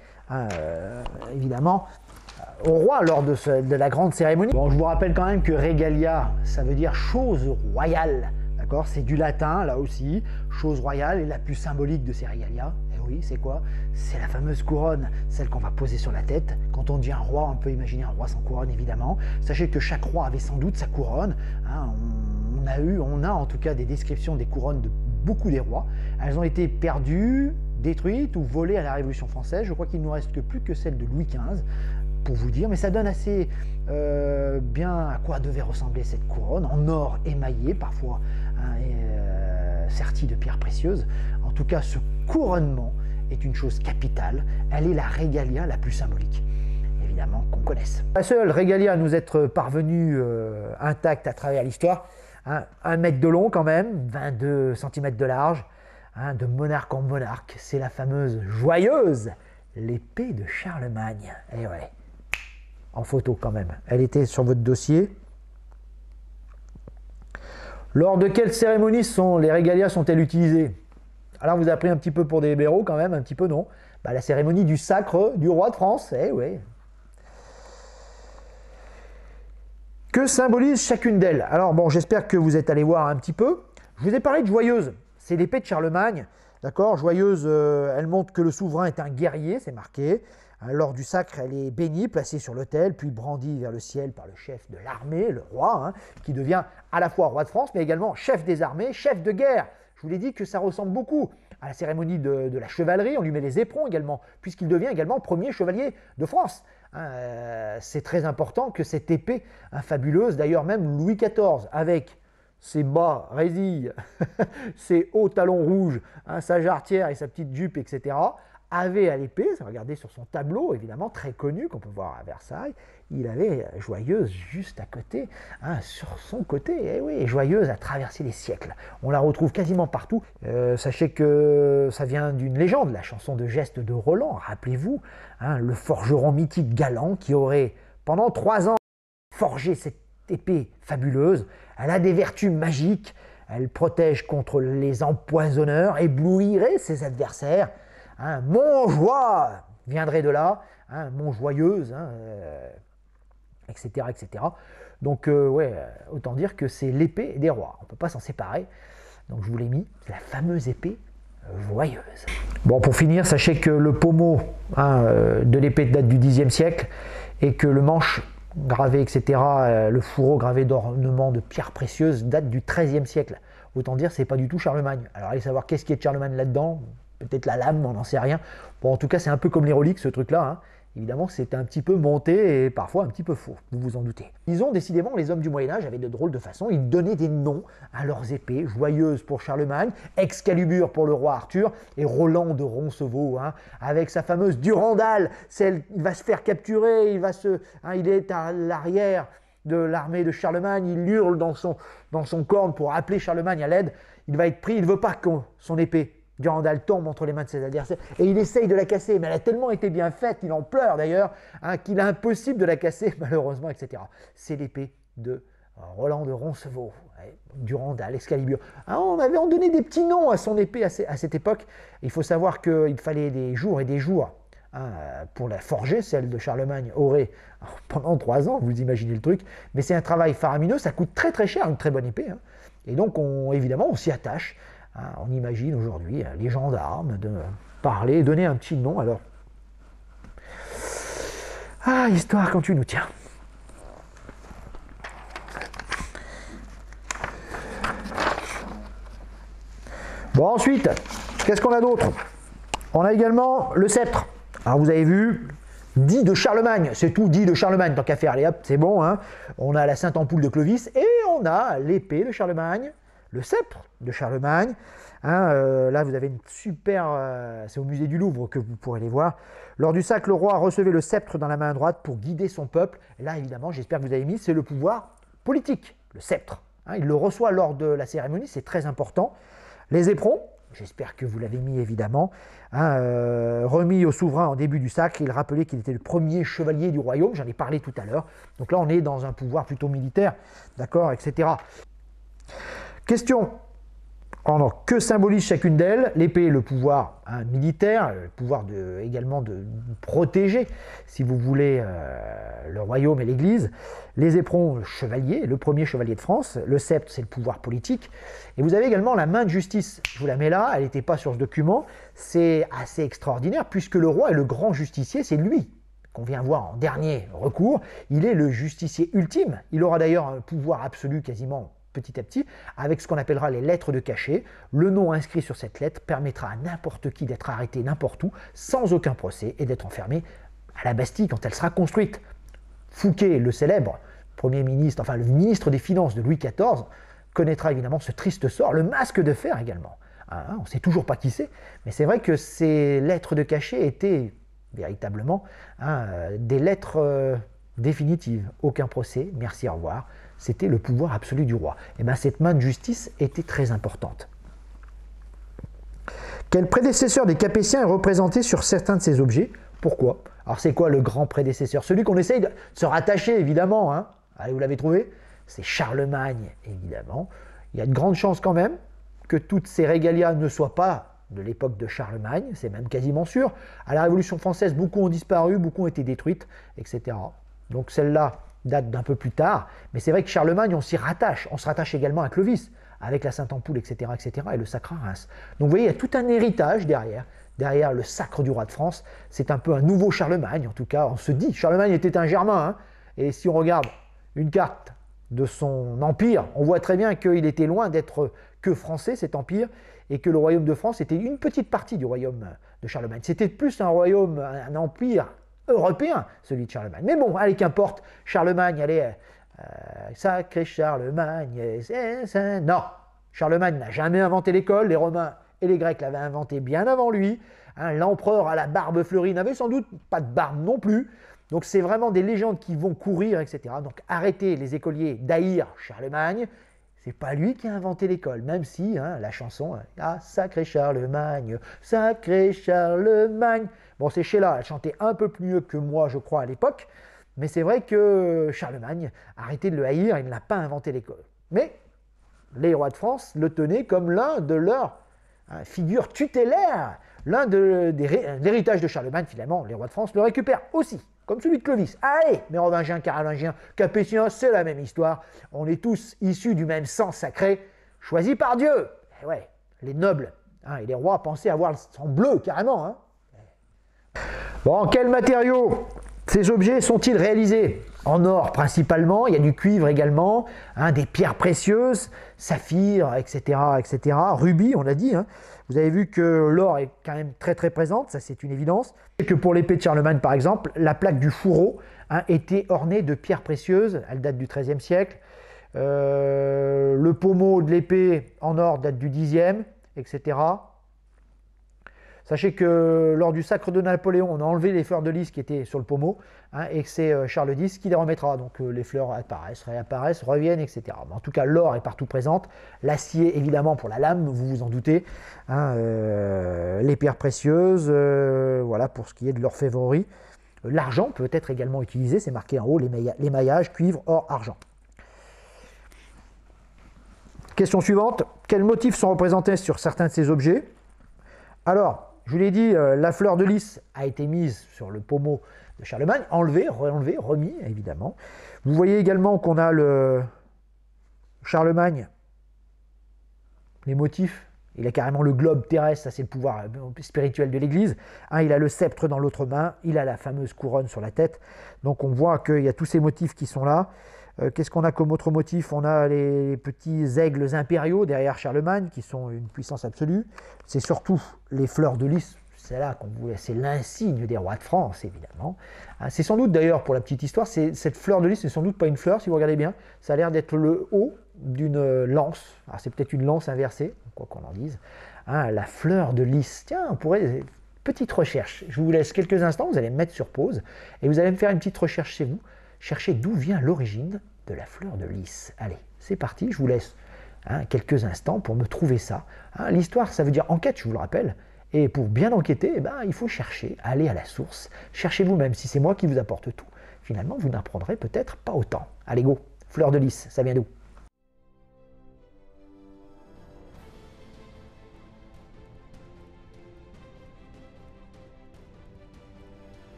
évidemment, au roi lors de la grande cérémonie. Bon, je vous rappelle quand même que régalia, ça veut dire chose royale. D'accord? C'est du latin, là aussi. Chose royale, et la plus symbolique de ces régalias, et oui, c'est quoi? C'est la fameuse couronne, celle qu'on va poser sur la tête. Quand on dit un roi, on peut imaginer un roi sans couronne, évidemment. Sachez que chaque roi avait sans doute sa couronne. Hein, on a en tout cas des descriptions des couronnes de beaucoup des rois. Elles ont été perdues, détruites ou volées à la Révolution française. Je crois qu'il ne nous reste plus que celle de Louis XV, pour vous dire, mais ça donne assez bien à quoi devait ressembler cette couronne, en or émaillé, parfois serti de pierres précieuses. En tout cas, ce couronnement est une chose capitale, elle est la régalia la plus symbolique, évidemment, qu'on connaisse. La seule régalia à nous être parvenue intacte à travers l'histoire, 1 mètre de long quand même, 22 cm de large, de monarque en monarque, c'est la fameuse joyeuse, l'épée de Charlemagne. Et ouais, en photo quand même, elle était sur votre dossier. Lors de quelle cérémonie les régalias sont-elles utilisées? Alors vous avez pris un petit peu pour des libéraux quand même, un petit peu non. La cérémonie du sacre du roi de France, eh oui. Que symbolise chacune d'elles? Alors bon, j'espère que vous êtes allé voir un petit peu. Je vous ai parlé de joyeuse, c'est l'épée de Charlemagne, d'accord? Joyeuse, elle montre que le souverain est un guerrier, c'est marqué. Lors du sacre, elle est bénie, placée sur l'autel, puis brandie vers le ciel par le chef de l'armée, le roi, qui devient à la fois roi de France, mais également chef des armées, chef de guerre. Je vous l'ai dit que ça ressemble beaucoup à la cérémonie de la chevalerie, on lui met les éperons également, puisqu'il devient également premier chevalier de France. C'est très important que cette épée fabuleuse, d'ailleurs même Louis XIV, avec ses bas résilles, ses hauts talons rouges, sa jarretière et sa petite jupe, etc., avait à l'épée, regardez sur son tableau, évidemment, très connu, qu'on peut voir à Versailles, il avait Joyeuse juste à côté, sur son côté, et oui, Joyeuse a traversé les siècles. On la retrouve quasiment partout. Sachez que ça vient d'une légende, la chanson de geste de Roland, rappelez-vous, le forgeron mythique Galant qui aurait, pendant 3 ans, forgé cette épée fabuleuse. Elle a des vertus magiques, elle protège contre les empoisonneurs, éblouirait ses adversaires. Montjoie viendrait de là, Montjoyeuse, etc., etc. Donc, ouais, autant dire que c'est l'épée des rois. On ne peut pas s'en séparer. Donc, je vous l'ai mis, c'est la fameuse épée joyeuse. Bon, pour finir, sachez que le pommeau de l'épée date du Xe siècle et que le manche gravé, etc., le fourreau gravé d'ornements de pierres précieuses date du XIIIe siècle. Autant dire, c'est pas du tout Charlemagne. Alors, allez savoir qu'est-ce qui est de Charlemagne là-dedans. Peut-être la lame, on n'en sait rien. Bon, en tout cas, c'est un peu comme les reliques, ce truc-là. Évidemment, c'est un petit peu monté et parfois un petit peu faux, vous vous en doutez. Disons, décidément, les hommes du Moyen-Âge avaient de drôles de façons. Ils donnaient des noms à leurs épées. Joyeuse pour Charlemagne, Excalibur pour le roi Arthur et Roland de Roncevaux, avec sa fameuse Durandal. Il va se faire capturer, il est à l'arrière de l'armée de Charlemagne, il hurle dans son corne pour appeler Charlemagne à l'aide. Il va être pris, il ne veut pas que son épée Durandal tombe entre les mains de ses adversaires et il essaye de la casser, mais elle a tellement été bien faite, il en pleure d'ailleurs, qu'il est impossible de la casser malheureusement, etc. C'est l'épée de Roland de Roncevaux, Durandal, Excalibur. On avait donné des petits noms à son épée à cette époque. Il faut savoir qu'il fallait des jours et des jours pour la forger. Celle de Charlemagne aurait pendant 3 ans, vous imaginez le truc, mais c'est un travail faramineux, ça coûte très très cher, une très bonne épée, et donc évidemment on s'y attache. On imagine aujourd'hui les gendarmes de parler, donner un petit nom. Alors, histoire quand tu nous tiens. Bon, ensuite, qu'est-ce qu'on a d'autre? On a également le sceptre. Alors, vous avez vu, dit de Charlemagne, c'est tout dit de Charlemagne, tant qu'à faire, allez hop, c'est bon. On a la Sainte-Ampoule de Clovis et on a l'épée de Charlemagne. Le sceptre de Charlemagne, là vous avez une super, c'est au musée du Louvre que vous pourrez les voir. Lors du sacre, le roi recevait le sceptre dans la main droite pour guider son peuple. Et là évidemment, j'espère que vous avez mis, c'est le pouvoir politique, le sceptre. Il le reçoit lors de la cérémonie, c'est très important. Les éperons, j'espère que vous l'avez mis évidemment, remis au souverain en début du sacre, il rappelait qu'il était le premier chevalier du royaume, j'en ai parlé tout à l'heure. Donc là on est dans un pouvoir plutôt militaire, d'accord, etc. Question, que symbolise chacune d'elles? L'épée, le pouvoir militaire, le pouvoir également de protéger, si vous voulez, le royaume et l'église. Les éperons, le chevalier, le premier chevalier de France. Le sceptre, c'est le pouvoir politique. Et vous avez également la main de justice. Je vous la mets là, elle n'était pas sur ce document. C'est assez extraordinaire puisque le roi est le grand justicier, c'est lui qu'on vient voir en dernier recours. Il est le justicier ultime. Il aura d'ailleurs un pouvoir absolu quasiment petit à petit, avec ce qu'on appellera les lettres de cachet. Le nom inscrit sur cette lettre permettra à n'importe qui d'être arrêté n'importe où, sans aucun procès, et d'être enfermé à la Bastille quand elle sera construite. Fouquet, le célèbre Premier ministre, enfin le ministre des Finances de Louis XIV, connaîtra évidemment ce triste sort, le masque de fer également. On ne sait toujours pas qui c'est, mais c'est vrai que ces lettres de cachet étaient véritablement des lettres définitives. Aucun procès, merci, au revoir. C'était le pouvoir absolu du roi. Et bien cette main de justice était très importante. Quel prédécesseur des Capétiens est représenté sur certains de ces objets? Pourquoi? Alors c'est quoi le grand prédécesseur? Celui qu'on essaye de se rattacher évidemment. Allez, vous l'avez trouvé? C'est Charlemagne, évidemment. Il y a de grandes chances quand même que toutes ces régalias ne soient pas de l'époque de Charlemagne, c'est même quasiment sûr. À la Révolution française, beaucoup ont disparu, beaucoup ont été détruites, etc. Donc celle-là date d'un peu plus tard, mais c'est vrai que Charlemagne, on s'y rattache. On se rattache également à Clovis, avec la Sainte-Ampoule, etc., et le sacre à Reims. Donc vous voyez, il y a tout un héritage derrière le sacre du roi de France. C'est un peu un nouveau Charlemagne, en tout cas, on se dit. Charlemagne était un Germain, et si on regarde une carte de son empire, on voit très bien qu'il était loin d'être que français, cet empire, et que le royaume de France était une petite partie du royaume de Charlemagne. C'était plus un royaume, un empire européen, celui de Charlemagne. Mais bon, allez, qu'importe, Charlemagne, allez, sacré Charlemagne, non, Charlemagne n'a jamais inventé l'école, les Romains et les Grecs l'avaient inventé bien avant lui, l'empereur à la barbe fleurie n'avait sans doute pas de barbe non plus, donc c'est vraiment des légendes qui vont courir, etc. Donc arrêtez les écoliers d'haïr Charlemagne, c'est pas lui qui a inventé l'école, même si la chanson « Ah, sacré Charlemagne, sacré Charlemagne ». Bon, c'est Sheila, elle chantait un peu plus mieux que moi, je crois, à l'époque, mais c'est vrai que Charlemagne, arrêtez de le haïr, il n'a pas inventé l'école. Mais les rois de France le tenaient comme l'un de leurs figures tutélaires, l'héritage de Charlemagne, finalement, les rois de France le récupèrent aussi, comme celui de Clovis. Allez, mérovingiens, carolingiens, capétiens, c'est la même histoire. On est tous issus du même sang sacré, choisi par Dieu. Et ouais, les nobles et les rois pensaient avoir le sang bleu, carrément. Bon, quels matériaux ces objets sont-ils réalisés? En or principalement, il y a du cuivre également, des pierres précieuses, saphir, etc., etc., rubis, on l'a dit. Vous avez vu que l'or est quand même très très présente, ça c'est une évidence. Et que pour l'épée de Charlemagne par exemple, la plaque du fourreau était ornée de pierres précieuses, elle date du XIIIe siècle. Le pommeau de l'épée en or date du Xe, etc. Sachez que lors du sacre de Napoléon, on a enlevé les fleurs de lys qui étaient sur le pommeau, et que c'est Charles X qui les remettra. Donc les fleurs apparaissent, réapparaissent, reviennent, etc. Mais en tout cas, l'or est partout présente. L'acier, évidemment, pour la lame, vous vous en doutez. Les pierres précieuses, voilà, pour ce qui est de l'orfèvrerie. L'argent peut être également utilisé, c'est marqué en haut, les maillages, cuivre, or, argent. Question suivante. Quels motifs sont représentés sur certains de ces objets? Alors, je vous l'ai dit, la fleur de lys a été mise sur le pommeau de Charlemagne, enlevée, re-enlevée, remis, évidemment. Vous voyez également qu'on a le Charlemagne, les motifs, il a carrément le globe terrestre, ça c'est le pouvoir spirituel de l'Église. Il a le sceptre dans l'autre main, il a la fameuse couronne sur la tête. Donc on voit qu'il y a tous ces motifs qui sont là. Qu'est-ce qu'on a comme autre motif? On a les petits aigles impériaux derrière Charlemagne, qui sont une puissance absolue. C'est surtout les fleurs de lys, c'est là qu'on voulait, c'est l'insigne des rois de France, évidemment. C'est sans doute, d'ailleurs, pour la petite histoire, cette fleur de lys, c'est sans doute pas une fleur, si vous regardez bien. Ça a l'air d'être le haut d'une lance. Alors c'est peut-être une lance inversée, quoi qu'on en dise. La fleur de lys. Tiens, on pourrait... Petite recherche. Je vous laisse quelques instants, vous allez me mettre sur pause, et vous allez me faire une petite recherche chez vous. Cherchez d'où vient l'origine de la fleur de lys. Allez, c'est parti, je vous laisse quelques instants pour me trouver ça. L'histoire, ça veut dire enquête, je vous le rappelle. Et pour bien enquêter, il faut chercher, aller à la source. Cherchez vous-même, si c'est moi qui vous apporte tout. Finalement, vous n'apprendrez peut-être pas autant. Allez, go, fleur de lys, ça vient d'où?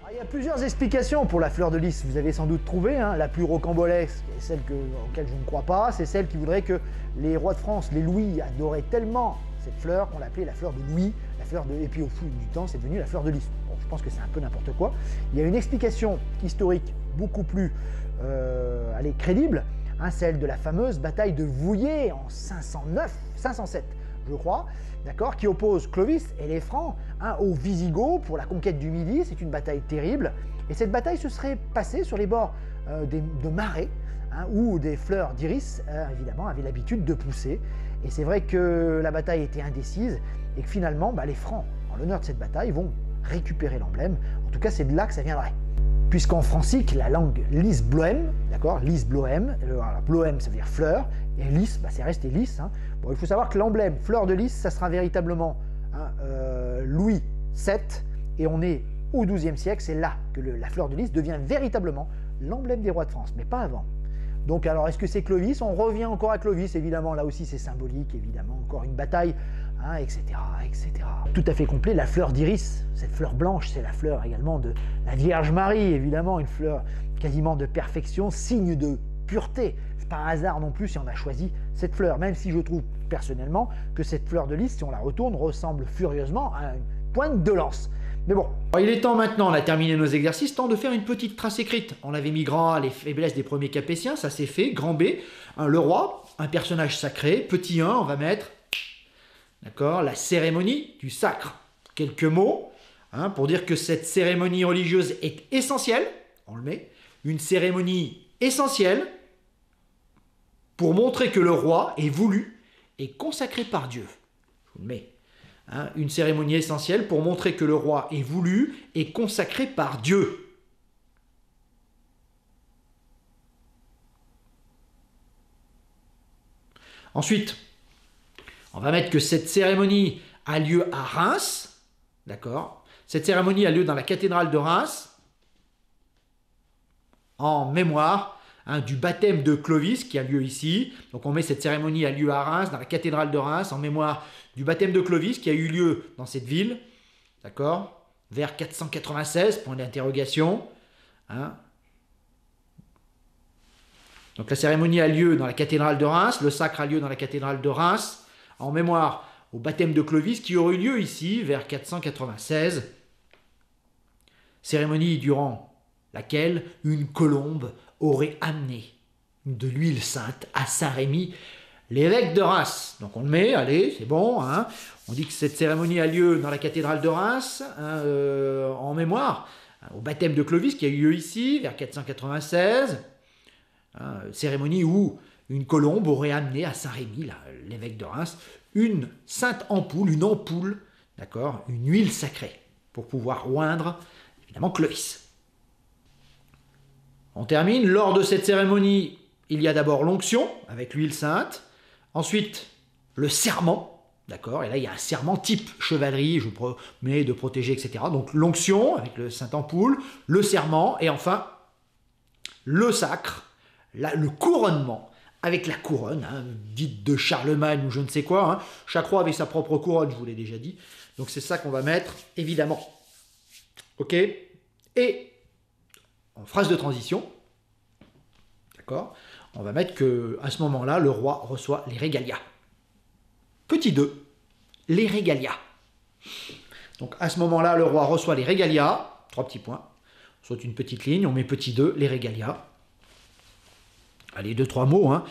Il y a plusieurs explications pour la fleur de lys. Vous avez sans doute trouvé la plus rocambolesque, et celle auquel je ne crois pas, c'est celle qui voudrait que les rois de France, les Louis, adoraient tellement cette fleur qu'on l'appelait la fleur de Louis, et puis au fil du temps, c'est devenu la fleur de lys. Bon, je pense que c'est un peu n'importe quoi. Il y a une explication historique beaucoup plus crédible, hein, celle de la fameuse bataille de Vouillé en 507, je crois, d'accord, qui oppose Clovis et les Francs, hein, aux Visigoths pour la conquête du Midi. C'est une bataille terrible. Et cette bataille se serait passée sur les bords de marais, hein, où des fleurs d'iris, évidemment, avaient l'habitude de pousser. Et c'est vrai que la bataille était indécise et que finalement, les Francs, en l'honneur de cette bataille, vont récupérer l'emblème. En tout cas, c'est de là que ça viendrait. Puisqu'en francique, la langue lys-bloème, d'accord, lys-bloème, bloème ça veut dire fleur, et lys, c'est resté lys. Hein. Bon, il faut savoir que l'emblème fleur de lys, ça sera véritablement Louis VII, et on est au XIIe siècle, c'est là que la fleur de lys devient véritablement l'emblème des rois de France, mais pas avant. Donc alors, est-ce que c'est Clovis? On revient encore à Clovis, évidemment, là aussi c'est symbolique, évidemment, encore une bataille, hein, etc., etc. Tout à fait complet, la fleur d'iris, cette fleur blanche, c'est la fleur également de la Vierge Marie, évidemment, une fleur quasiment de perfection, signe de pureté. C'est pas un hasard non plus si on a choisi cette fleur, même si je trouve personnellement que cette fleur de lys, si on la retourne, ressemble furieusement à une pointe de lance. Mais bon. Il est temps maintenant, on a terminé nos exercices, temps de faire une petite trace écrite. On avait mis grand A, les faiblesses des premiers Capétiens, ça c'est fait. Grand B, le roi, un personnage sacré. Petit 1, on va mettre, d'accord, la cérémonie du sacre. Quelques mots, hein, pour dire que cette cérémonie religieuse est essentielle, on le met. Une cérémonie essentielle pour montrer que le roi est voulu et consacré par Dieu. Je vous le mets. Hein, une cérémonie essentielle pour montrer que le roi est voulu et consacré par Dieu. Ensuite, on va mettre que cette cérémonie a lieu à Reims, d'accord? Cette cérémonie a lieu dans la cathédrale de Reims, en mémoire, hein, du baptême de Clovis qui a lieu ici. Donc on met cette cérémonie a lieu à Reims, dans la cathédrale de Reims, en mémoire du baptême de Clovis qui a eu lieu dans cette ville, d'accord, vers 496, point d'interrogation. Hein. Donc la cérémonie a lieu dans la cathédrale de Reims, le sacre a lieu dans la cathédrale de Reims, en mémoire au baptême de Clovis qui aurait eu lieu ici, vers 496. Cérémonie durant laquelle une colombe aurait amené de l'huile sainte à Saint-Rémy, l'évêque de Reims. Donc on le met, allez, c'est bon. Hein. On dit que cette cérémonie a lieu dans la cathédrale de Reims, hein, en mémoire au baptême de Clovis qui a eu lieu ici, vers 496. Hein, cérémonie où une colombe aurait amené à Saint-Rémy, l'évêque de Reims, une sainte ampoule, une ampoule, d'accord, une huile sacrée, pour pouvoir oindre, évidemment, Clovis. On termine. Lors de cette cérémonie, il y a d'abord l'onction avec l'huile sainte. Ensuite, le serment. D'accord. Et là, il y a un serment type chevalerie, je promets de protéger, etc. Donc, l'onction avec le saint ampoule, le serment, et enfin, le sacre, le couronnement avec la couronne, hein, dite de Charlemagne ou je ne sais quoi. Hein. Chaque roi avait sa propre couronne, je vous l'ai déjà dit. Donc, c'est ça qu'on va mettre, évidemment. OK. Et en phrase de transition, d'accord, on va mettre qu'à ce moment-là, le roi reçoit les régalias. Petit 2, les régalias. Donc à ce moment-là, le roi reçoit les régalias, 3 petits points, on saute une petite ligne, on met petit 2, les régalias. Allez, 2-3 mots. Hein.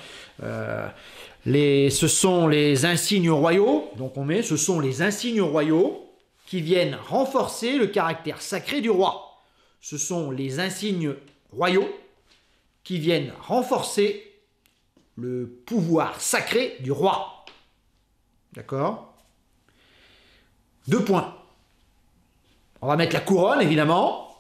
Ce sont les insignes royaux, donc on met, ce sont les insignes royaux qui viennent renforcer le caractère sacré du roi. Ce sont les insignes royaux qui viennent renforcer le pouvoir sacré du roi. D'accord? 2 points. On va mettre la couronne, évidemment.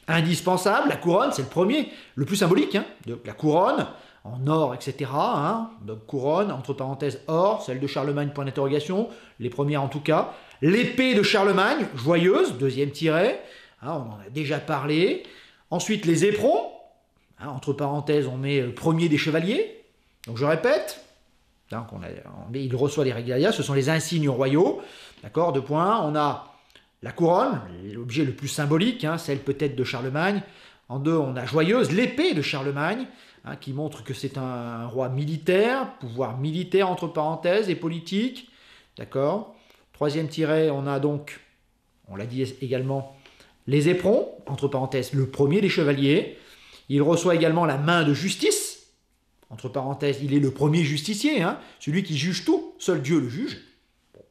Indispensable, la couronne, c'est le premier, le plus symbolique. Hein, de la couronne, en or, etc. Hein, donc couronne, entre parenthèses, or, celle de Charlemagne, point d'interrogation, les premières en tout cas. L'épée de Charlemagne, joyeuse, deuxième tiret. Hein, on en a déjà parlé. Ensuite, les éperons. Hein, entre parenthèses, on met premier des chevaliers. Donc, je répète. Donc, il reçoit les régalias. Ce sont les insignes royaux. D'accord, 2 points. On a la couronne, l'objet le plus symbolique, hein, celle peut-être de Charlemagne. En 2, on a joyeuse, l'épée de Charlemagne, hein, qui montre que c'est un roi militaire, pouvoir militaire entre parenthèses et politique. D'accord. 3e tiret, on a donc, on l'a dit également, les éperons, entre parenthèses, le premier des chevaliers. Il reçoit également la main de justice, entre parenthèses, il est le premier justicier, hein, celui qui juge tout, seul Dieu le juge. Bon.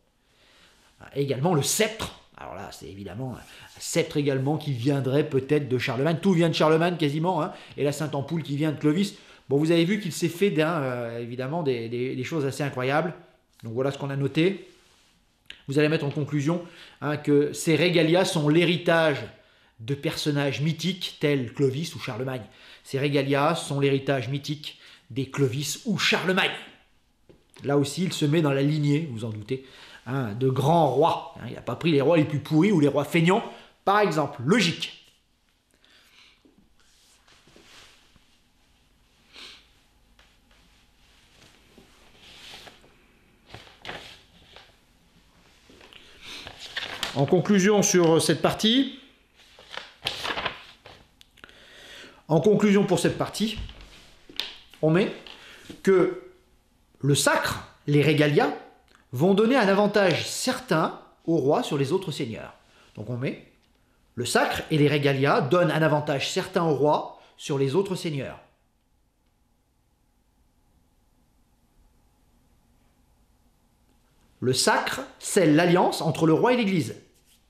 Également le sceptre. Alors là, c'est évidemment un sceptre également qui viendrait peut-être de Charlemagne. Tout vient de Charlemagne quasiment, hein, et la Sainte-Ampoule qui vient de Clovis. Bon, vous avez vu qu'il s'est fait évidemment des choses assez incroyables. Donc voilà ce qu'on a noté. Vous allez mettre en conclusion hein, que ces régalias sont l'héritage de personnages mythiques tels Clovis ou Charlemagne. Ces régalias sont l'héritage mythique des Clovis ou Charlemagne. Là aussi, il se met dans la lignée, vous en doutez, hein, de grands rois. Il n'a pas pris les rois les plus pourris ou les rois feignants, par exemple. Logique. En conclusion sur cette partie, pour cette partie, on met que le sacre, les régalias, vont donner un avantage certain au roi sur les autres seigneurs. Donc on met le sacre et les régalias donnent un avantage certain au roi sur les autres seigneurs. Le sacre scelle l'alliance entre le roi et l'Église.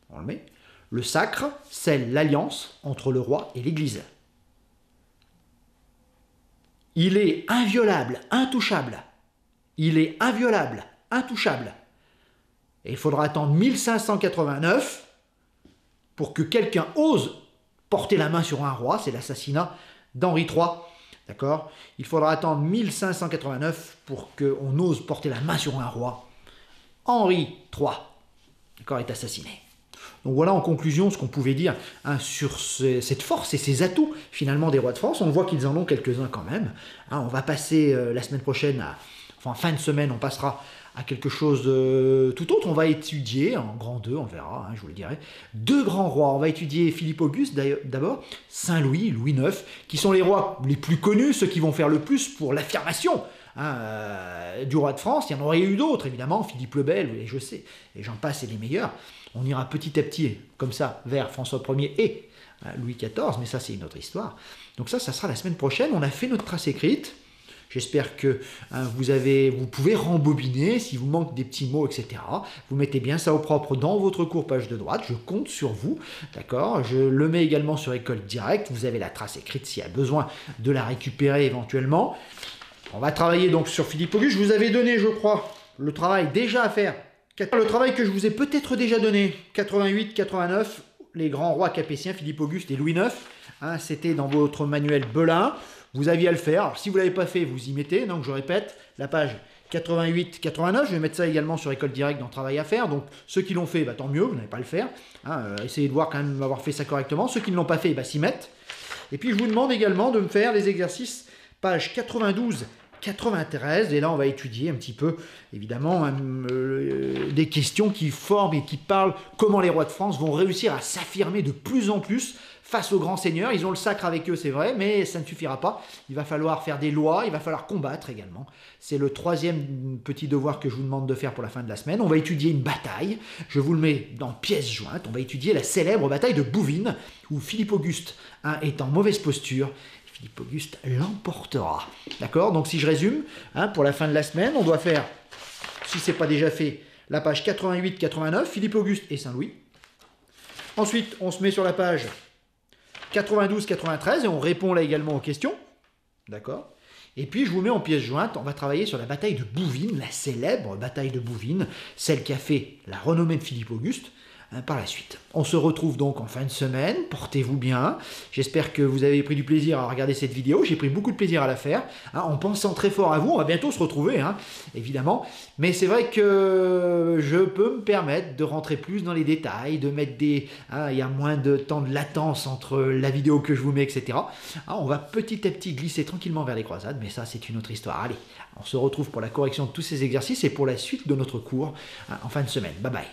On le met. Le sacre scelle l'alliance entre le roi et l'Église. Il est inviolable, intouchable. Il est inviolable, intouchable. Et il faudra attendre 1589 pour que quelqu'un ose porter la main sur un roi. C'est l'assassinat d'Henri III. D'accord ? Il faudra attendre 1589 pour qu'on ose porter la main sur un roi. Henri III, d'accord, est assassiné. Donc voilà en conclusion ce qu'on pouvait dire hein, sur cette force et ces atouts finalement des rois de France. On voit qu'ils en ont quelques-uns quand même. Hein, on va passer la semaine prochaine, enfin fin de semaine, on passera à quelque chose de tout autre. On va étudier, en grand 2, on verra, hein, je vous le dirai, 2 grands rois. On va étudier Philippe Auguste d'abord, Saint-Louis, Louis IX, qui sont les rois les plus connus, ceux qui vont faire le plus pour l'affirmation du roi de France. Il y en aurait eu d'autres, évidemment, Philippe le Bel, et je sais, et j'en passe, et les meilleurs. On ira petit à petit, comme ça, vers François Ier et Louis XIV, mais ça, c'est une autre histoire. Donc ça sera la semaine prochaine. On a fait notre trace écrite. J'espère que vous pouvez rembobiner, si vous manque des petits mots, etc. Vous mettez bien ça au propre dans votre cours page de droite. Je compte sur vous, d'accord ? Je le mets également sur École Directe. Vous avez la trace écrite s'il y a besoin de la récupérer éventuellement. On va travailler donc sur Philippe Auguste. Je vous avais donné, je crois, le travail déjà à faire. Le travail que je vous ai peut-être déjà donné, 88, 89, les grands rois capétiens, Philippe Auguste et Louis IX. Hein, c'était dans votre manuel Belin. Vous aviez à le faire. Alors, si vous ne l'avez pas fait, vous y mettez. Donc, je répète, la page 88, 89. Je vais mettre ça également sur École Directe dans Travail à faire. Donc, ceux qui l'ont fait, bah, tant mieux, vous n'avez pas à le faire. Hein, essayez de voir quand même avoir fait ça correctement. Ceux qui ne l'ont pas fait, bah, s'y mettent. Et puis, je vous demande également de me faire les exercices, page 92, 93, et là on va étudier un petit peu évidemment des questions qui forment et qui parlent comment les rois de France vont réussir à s'affirmer de plus en plus face aux grands seigneurs. Ils ont le sacre avec eux, c'est vrai, mais ça ne suffira pas. Il va falloir faire des lois, il va falloir combattre également. C'est le 3e petit devoir que je vous demande de faire pour la fin de la semaine. On va étudier une bataille, je vous le mets dans pièces jointes. On va étudier la célèbre bataille de Bouvines, où Philippe Auguste est en mauvaise posture. Philippe Auguste l'emportera. D'accord ? Donc si je résume, pour la fin de la semaine, on doit faire, si ce n'est pas déjà fait, la page 88-89, Philippe Auguste et Saint-Louis. Ensuite, on se met sur la page 92-93 et on répond là également aux questions. D'accord ? Et puis je vous mets en pièces jointes, on va travailler sur la bataille de Bouvines, la célèbre bataille de Bouvines, celle qui a fait la renommée de Philippe Auguste. Par la suite. On se retrouve donc en fin de semaine, portez-vous bien, j'espère que vous avez pris du plaisir à regarder cette vidéo, j'ai pris beaucoup de plaisir à la faire, en pensant très fort à vous, on va bientôt se retrouver, évidemment, mais c'est vrai que je peux me permettre de rentrer plus dans les détails, de mettre il y a moins de temps de latence entre la vidéo que je vous mets, etc. On va petit à petit glisser tranquillement vers les croisades, mais ça c'est une autre histoire. Allez, on se retrouve pour la correction de tous ces exercices et pour la suite de notre cours en fin de semaine. Bye bye.